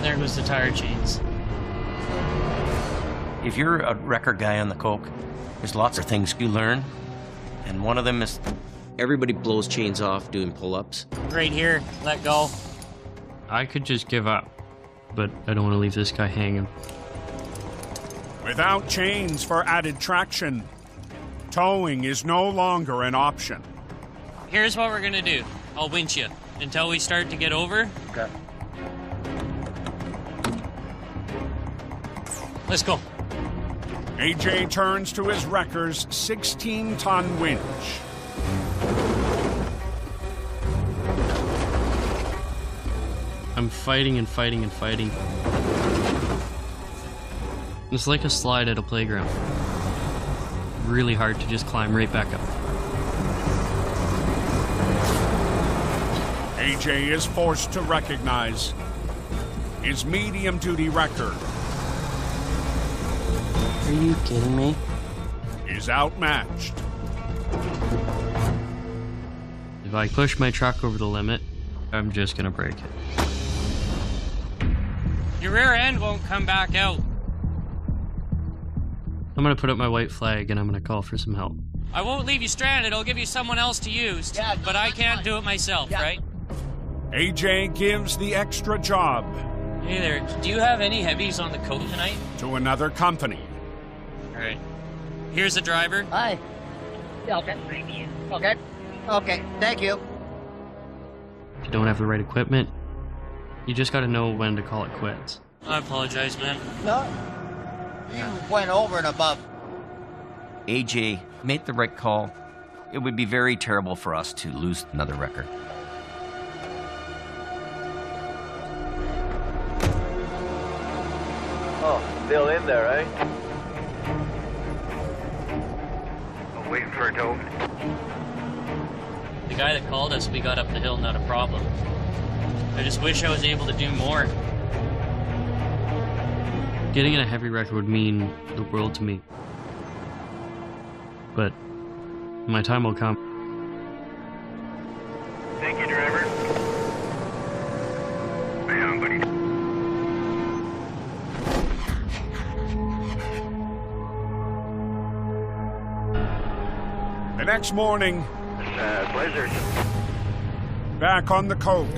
There goes the tire chains. If you're a wrecker guy on the coke, there's lots of things you learn, and one of them is everybody blows chains off doing pull-ups. Right here, let go. I could just give up, but I don't want to leave this guy hanging. Without chains for added traction, towing is no longer an option. Here's what we're gonna do. I'll winch you until we start to get over. Okay. Let's go. AJ turns to his wrecker's 16-ton winch. I'm fighting and fighting and fighting. It's like a slide at a playground. Really hard to just climb right back up. AJ is forced to recognize his medium-duty wrecker Are you kidding me? is outmatched. If I push my truck over the limit, I'm just gonna break it. Your rear end won't come back out. I'm gonna put up my white flag and I'm gonna call for some help. I won't leave you stranded, I'll give you someone else to use. Yeah, but I can't do it myself, right? AJ gives the extra job. Hey there, do you have any heavies on the coat tonight? To another company. Alright. Here's the driver. Hi. Yeah, okay. Okay. Okay, thank you. If you don't have the right equipment, you just gotta know when to call it quits. I apologize, man. No. You went over and above. AJ made the right call. It would be very terrible for us to lose another wrecker. Oh, still in there, eh? I'm waiting for it to open. The guy that called us, we got up the hill, not a problem. I just wish I was able to do more. Getting in a heavy wrecker would mean the world to me. But my time will come. Thank you, driver. Hang on, buddy. The next morning, Blizzard. back on the coke.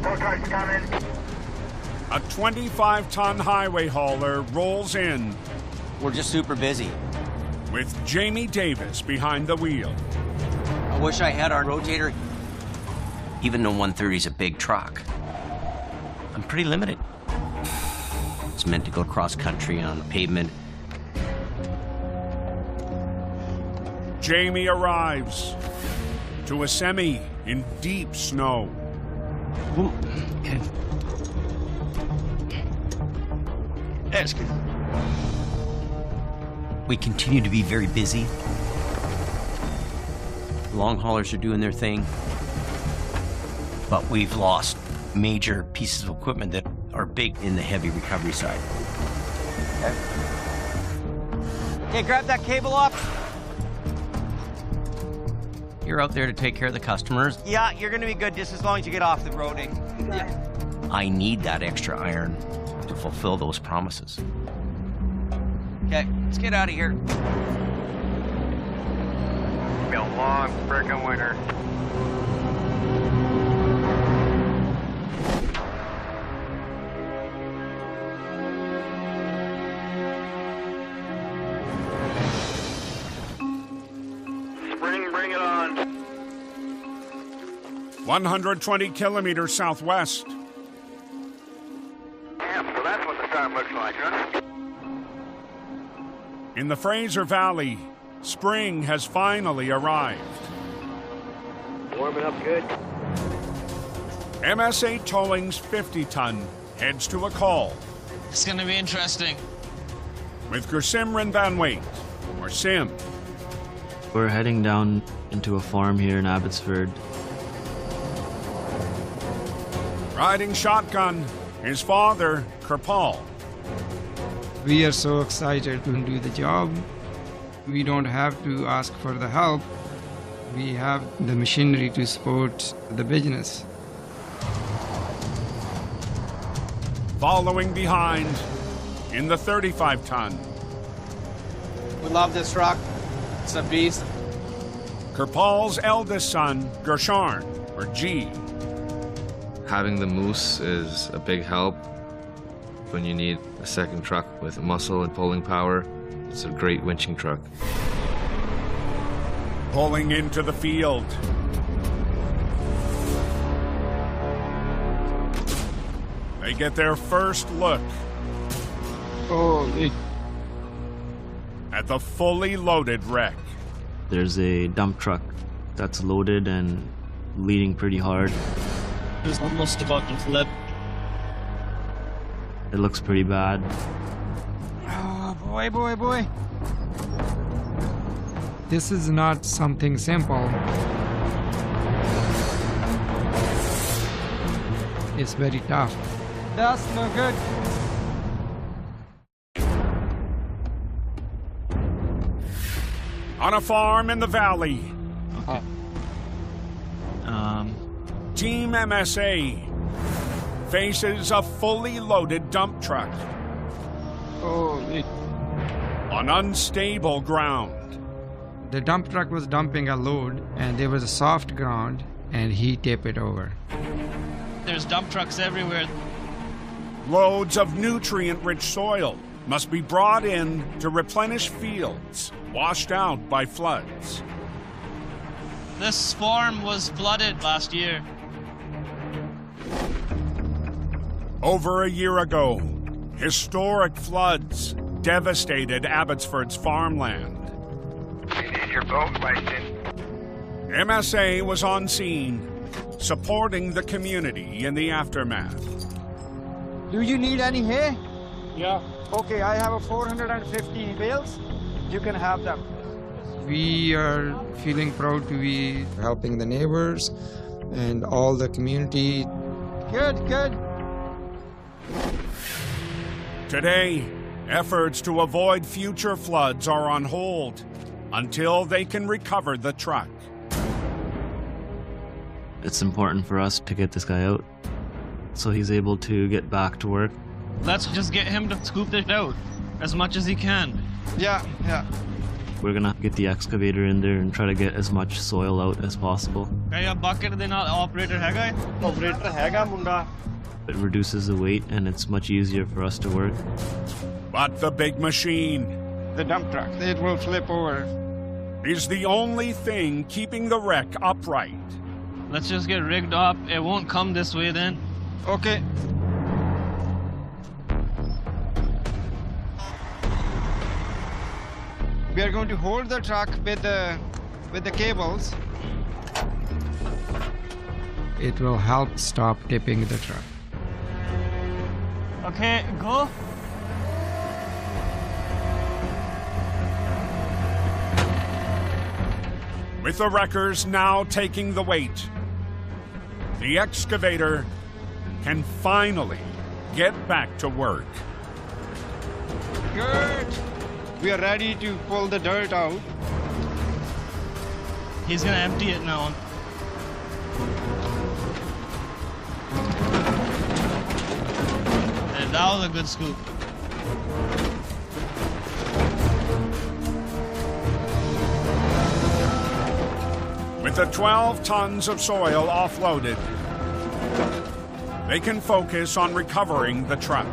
Go car's coming. A 25-ton highway hauler rolls in. We're just super busy. With Jamie Davis behind the wheel. I wish I had our rotator. Even though 130 is a big truck, I'm pretty limited. It's meant to go cross country on the pavement. Jamie arrives to a semi in deep snow. That's good. We continue to be very busy. Long haulers are doing their thing. But we've lost major pieces of equipment that are big in the heavy recovery side. Okay, grab that cable up. You're out there to take care of the customers. Yeah, you're gonna be good just as long as you get off the road. Yeah. I need that extra iron. to fulfill those promises. Okay, let's get out of here. It's been a long frickin' winter. Spring, bring it on. 120 kilometers southwest. Yeah, so that's what the time looks like, huh? In the Fraser Valley, spring has finally arrived. Warming up good. MSA Tolling's 50-ton heads to a call. It's gonna be interesting. With Gersimran Van Wait, or Sim. We're heading down into a farm here in Abbotsford. Riding shotgun, his father, Kirpal. We are so excited to do the job. We don't have to ask for the help. We have the machinery to support the business. Following behind in the 35-ton. We love this truck. It's a beast. Kirpal's eldest son, Gersharn, or G. Having the Moose is a big help. When you need a second truck with muscle and pulling power, it's a great winching truck. Pulling into the field. They get their first look at the fully loaded wreck. There's a dump truck that's loaded and leading pretty hard. It's almost about to flip. It looks pretty bad. Oh, boy. This is not something simple. It's very tough. That's no good. On a farm in the valley. Okay. Team MSA faces a fully loaded dump truck on unstable ground. The dump truck was dumping a load, and there was a soft ground, and he tipped it over. There's dump trucks everywhere. Loads of nutrient-rich soil must be brought in to replenish fields washed out by floods. This farm was flooded last year. Over a year ago, historic floods devastated Abbotsford's farmland. You need your boat license. MSA was on scene, supporting the community in the aftermath. Do you need any hay? Yeah. Okay, I have a 450 bales. You can have them. We are feeling proud to be helping the neighbors and all the community. Good. Today, efforts to avoid future floods are on hold until they can recover the truck. It's important for us to get this guy out so he's able to get back to work. Let's just get him to scoop it out as much as he can. Yeah. We're gonna get the excavator in there and try to get as much soil out as possible. Kaya bucket de naal operator hega? Operator hega munda. It reduces the weight and it's much easier for us to work. But the big machine, The dump truck, it will flip over. is the only thing keeping the wreck upright. Let's just get rigged up. It won't come this way then. Okay. We are going to hold the truck with the cables. It will help stop tipping the truck. Okay, go. With the wreckers now taking the weight, the excavator can finally get back to work. Good. We are ready to pull the dirt out. He's gonna empty it now. That was a good scoop. With the 12 tons of soil offloaded, they can focus on recovering the truck.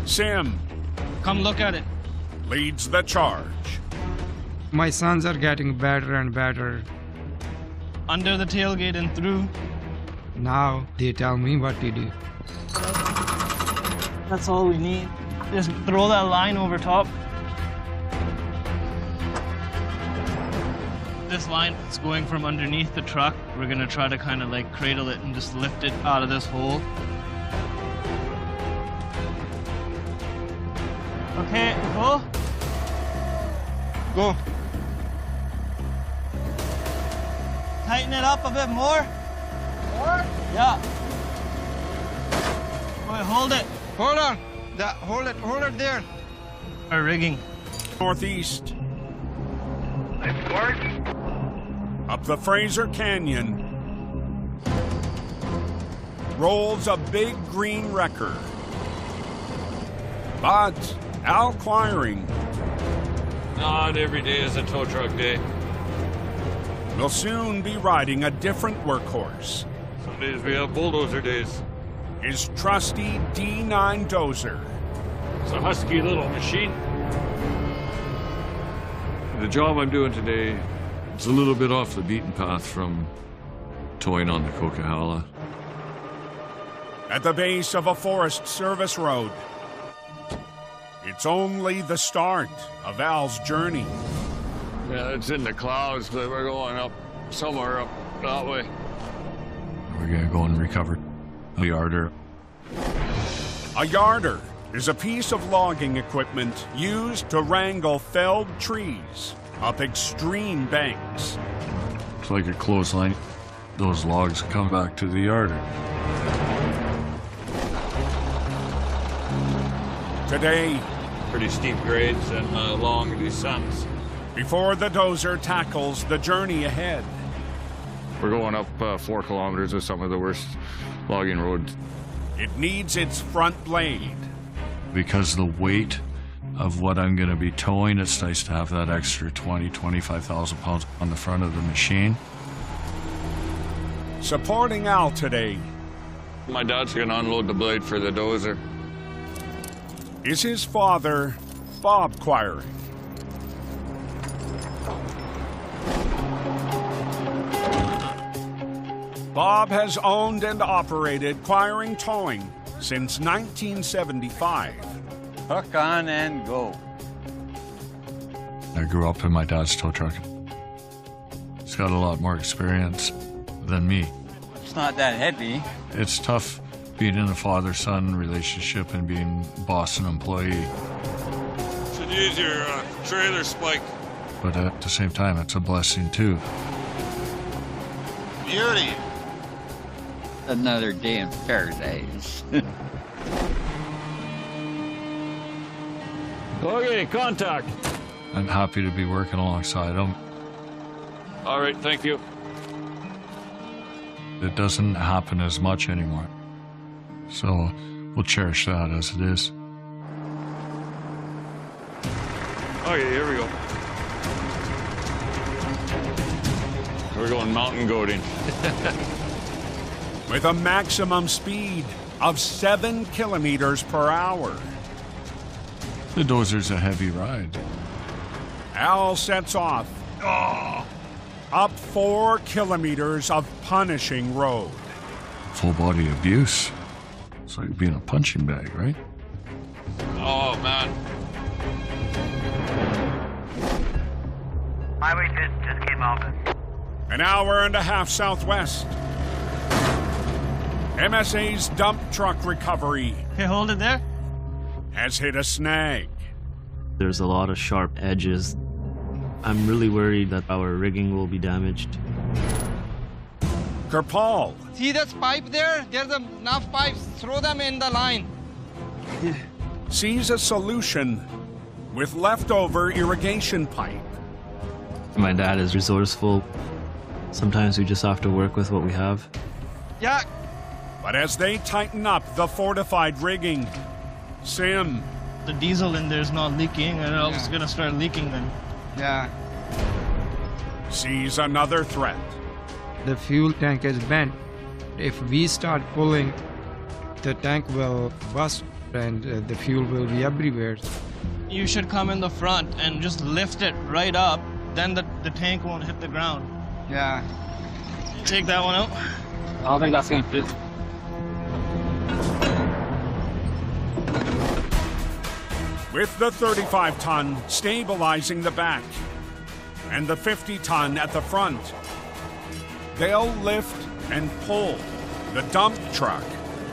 Sim, come look at it, leads the charge. My sons are getting better and better. Under the tailgate and through. Now they tell me what to do. That's all we need. Just throw that line over top. This line is going from underneath the truck. We're gonna try to kind of like cradle it and just lift it out of this hole. Okay, go. Go. Tighten it up a bit more. More? Yeah. Wait, hold it. Hold on. Hold it there. Our rigging. Northeast. Up the Fraser Canyon rolls a big green wrecker. But Al Quiring, not every day is a tow truck day. Will soon be riding a different workhorse. Some days we have bulldozer days. His trusty D9 dozer. It's a husky little machine. The job I'm doing today, it's a little bit off the beaten path from towing on the Coquihalla. At the base of a Forest Service road, it's only the start of Al's journey. Yeah, it's in the clouds, but we're going up somewhere up that way. We're gonna go and recover a yarder. A yarder is a piece of logging equipment used to wrangle felled trees up extreme banks. It's like a clothesline. Those logs come back to the yarder. Today, pretty steep grades and long descents. Before the dozer tackles the journey ahead. We're going up 4 kilometers of some of the worst logging roads. It needs its front blade. Because the weight of what I'm going to be towing, it's nice to have that extra 25,000 pounds on the front of the machine. Supporting Al today. My dad's going to unload the blade for the dozer. Is his father, Bob Quiring. Bob has owned and operated Quiring Towing since 1975. Hook on and go. I grew up in my dad's tow truck. He's got a lot more experience than me. It's not that heavy. It's tough being in a father-son relationship and being boss and employee. Should use your trailer spike. But at the same time, it's a blessing too. Beauty. Another day in paradise. Okay, contact. I'm happy to be working alongside him. All right, thank you. It doesn't happen as much anymore. So we'll cherish that as it is. Okay, here we go. We're going mountain goating. With a maximum speed of 7 kilometers per hour. The dozer's a heavy ride. Al sets off. Up 4 kilometers of punishing road. Full body abuse. It's like being a punching bag, right? Oh, man. Highway just came off. An hour and a half southwest. MSA's dump truck recovery. Okay, hold it there. Has hit a snag. There's a lot of sharp edges. I'm really worried that our rigging will be damaged. Kerpal. See this pipe there? There's enough pipes. Throw them in the line. Sees a solution with leftover irrigation pipe. My dad is resourceful. Sometimes we just have to work with what we have. Yeah. But as they tighten up the fortified rigging, Sim... The diesel in there is not leaking, and it's gonna start leaking then. Yeah. Sees another threat. The fuel tank is bent. If we start pulling, the tank will bust and the fuel will be everywhere. You should come in the front and just lift it right up, then the tank won't hit the ground. Yeah. Take that one out. I don't think that's gonna fit. With the 35-ton stabilizing the back and the 50-ton at the front, they'll lift and pull the dump truck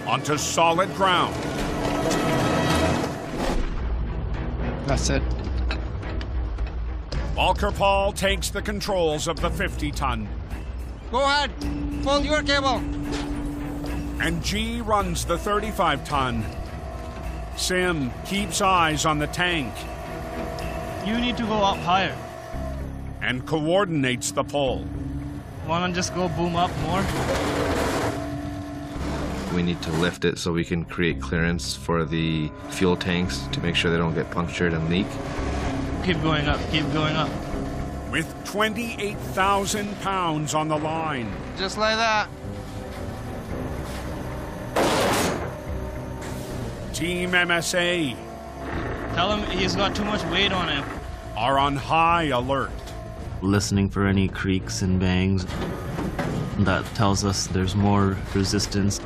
onto solid ground. That's it. Walker Paul takes the controls of the 50-ton. Go ahead. Pull your cable. And G runs the 35-ton. Sim keeps eyes on the tank. You need to go up higher. And coordinates the pull. Wanna just go boom up more? We need to lift it so we can create clearance for the fuel tanks to make sure they don't get punctured and leak. Keep going up, keep going up. With 28,000 pounds on the line. Just like that. Team MSA. Tell him he's got too much weight on him. Are on high alert. Listening for any creaks and bangs. That tells us there's more resistance.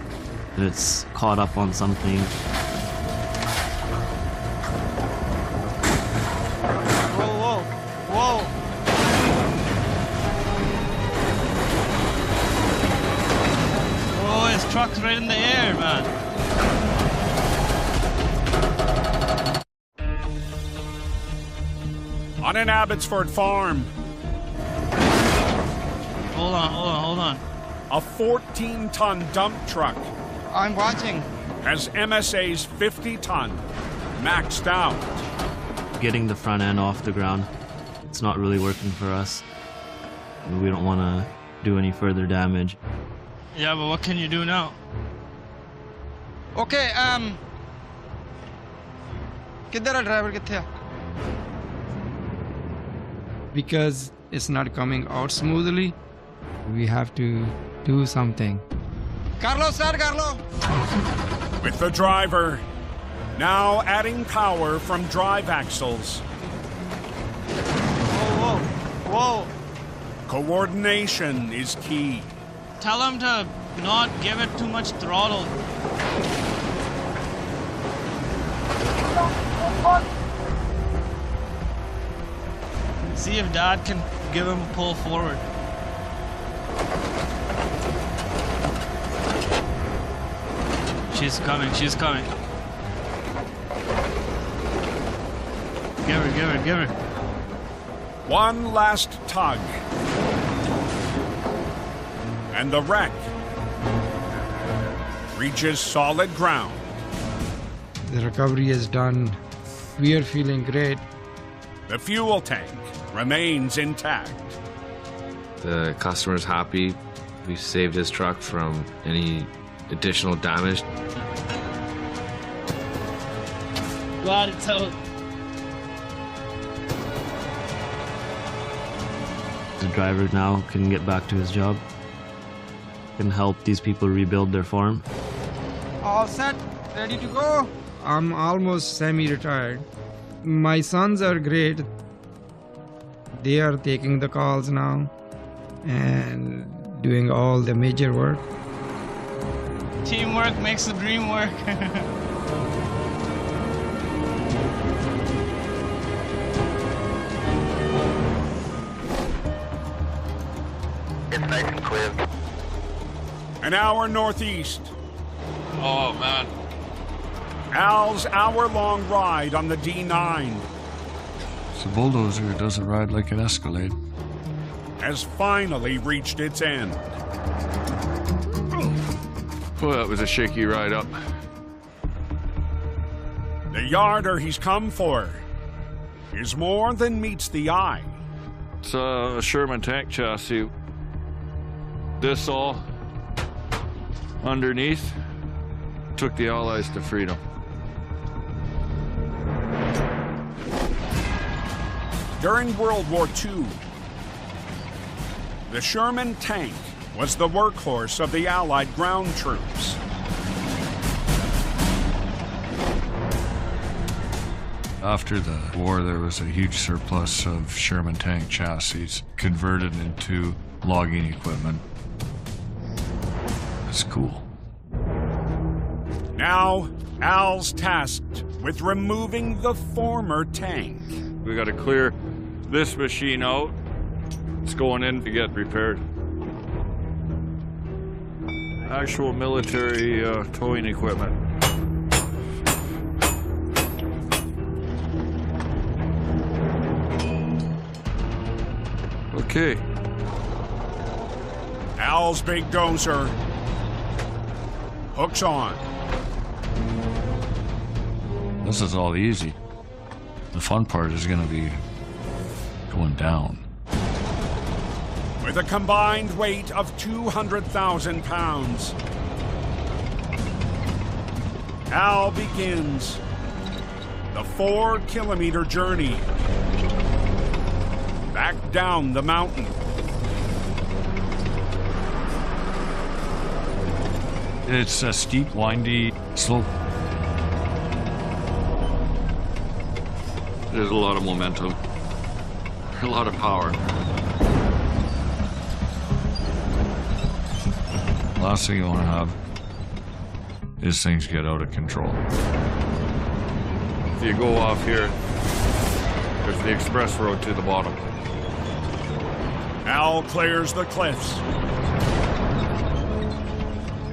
That it's caught up on something. Whoa, whoa, whoa. Oh, his truck's right in the air, man. On an Abbotsford farm. Hold on. A 14-ton dump truck. I'm watching. Has MSA's 50-ton maxed out. Getting the front end off the ground, it's not really working for us. We don't want to do any further damage. Yeah, but what can you do now? Okay, किधर है driver किथे है? Because it's not coming out smoothly, we have to do something. Carlo, sir, Carlo. With the driver, now adding power from drive axles. Whoa, whoa, whoa. Coordination is key. Tell him to not give it too much throttle. See if Dad can give him a pull forward. She's coming, she's coming. Give her. One last tug. And the wreck reaches solid ground. The recovery is done. We are feeling great. The fuel tank remains intact. The customer's happy. We saved his truck from any additional damage. Glad it's out. The driver now can get back to his job. Can help these people rebuild their farm. All set, ready to go. I'm almost semi-retired. My sons are great. They are taking the calls now and doing all the major work. Teamwork makes the dream work. It's nice and clear. An hour northeast. Oh, man. Al's hour-long ride on the D9 It's a bulldozer. It doesn't ride like an Escalade. has finally reached its end. Well, that was a shaky ride up. The yarder he's come for is more than meets the eye. It's a Sherman tank chassis. This all. underneath took the Allies to freedom. During World War II, the Sherman tank was the workhorse of the Allied ground troops. After the war, there was a huge surplus of Sherman tank chassis converted into logging equipment. It's cool. Now, Al's tasked with removing the former tank. We got to clear this machine out. It's going in to get repaired. Actual military towing equipment. Okay. Al's big dozer hooks on. This is all easy. The fun part is going to be going down. With a combined weight of 200,000 pounds, Al begins the 4-kilometer journey back down the mountain. It's a steep, windy slope. There's a lot of momentum, a lot of power. Last thing you want to have is things get out of control. If you go off here, there's the express road to the bottom. Al clears the cliffs.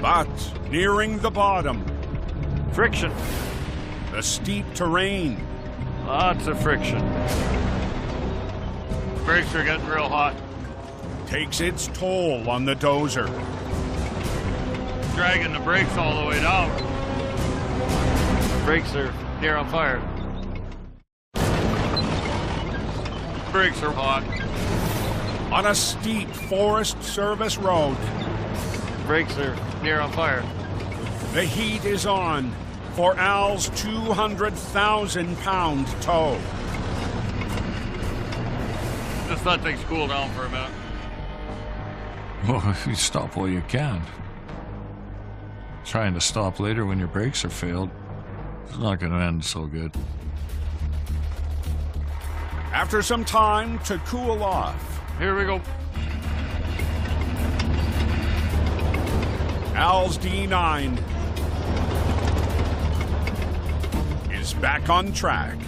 But nearing the bottom, friction. The steep terrain. Lots of friction. Brakes are getting real hot. Takes its toll on the dozer. Dragging the brakes all the way down. Brakes are near on fire. Brakes are hot. On a steep Forest Service road. Brakes are near on fire. The heat is on for Al's 200,000-pound tow. Just let things cool down for a minute. Well, if you stop while you can. Trying to stop later when your brakes are failed, it's not going to end so good. After some time to cool off. Here we go. Al's D9 is back on track.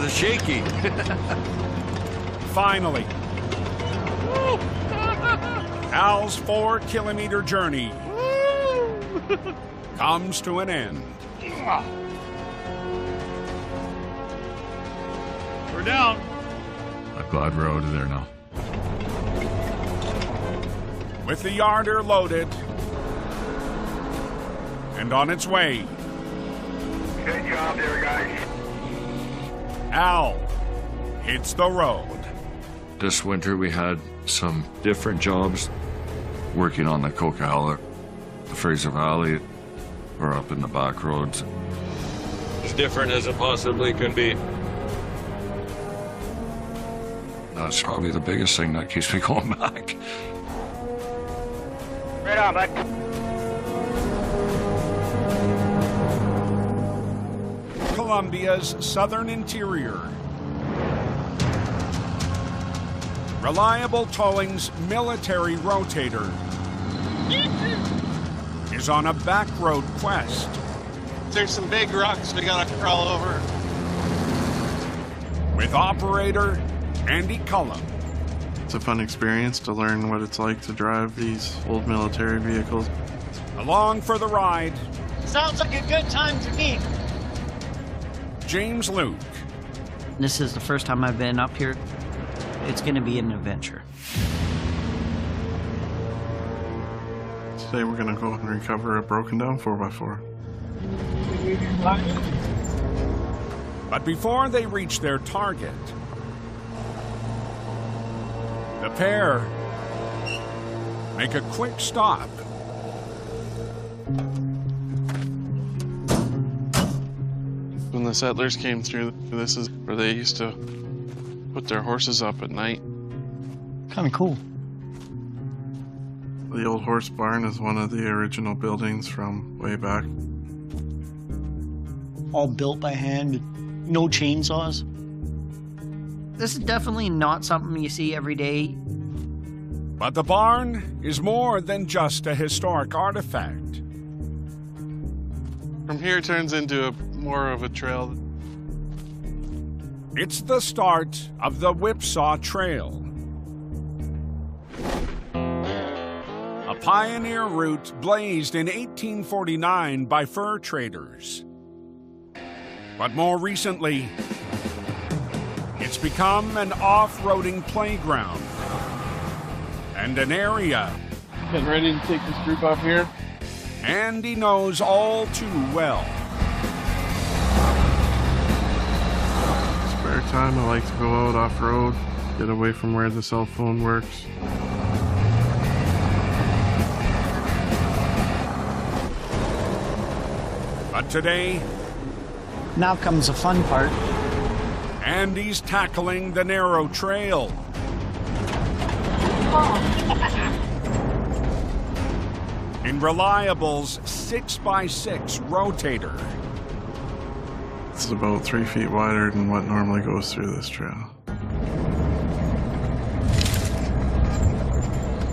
Shaky. Finally, Al's 4-kilometer journey comes to an end. We're down. I'm glad we're out of there now. With the yarder loaded and on its way. Good job there, guys. Al hits the road. This winter we had some different jobs working on the Coquihalla, the Fraser Valley, or up in the back roads. As different as it possibly can be. That's probably the biggest thing that keeps me going back. Right on, bud. Colombia's southern interior. Reliable Towing's military rotator is on a back road quest. There's some big rocks we gotta crawl over. With operator Andy Cullum. It's a fun experience to learn what it's like to drive these old military vehicles. Along for the ride. Sounds like a good time to me. James Luke. This is the first time I've been up here. It's going to be an adventure. Today we're going to go and recover a broken down 4x4. But before they reach their target, The pair make a quick stop. When the settlers came through, this is where they used to put their horses up at night. Kind of cool. The old horse barn is one of the original buildings from way back. All built by hand, no chainsaws. This is definitely not something you see every day. But the barn is more than just a historic artifact. From here it turns into more of a trail. It's the start of the Whipsaw Trail. A pioneer route blazed in 1849 by fur traders. But more recently, it's become an off-roading playground and an area. Getting ready to take this group up here? Andy knows all too well. Spare time, I like to go out off-road, get away from where the cell phone works. But today, now comes the fun part. Andy's tackling the narrow trail. In Reliable's 6x6 rotator. It's about 3 feet wider than what normally goes through this trail.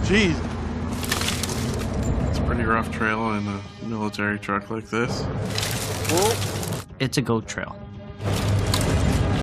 Jeez! It's a pretty rough trail in a military truck like this. It's a goat trail.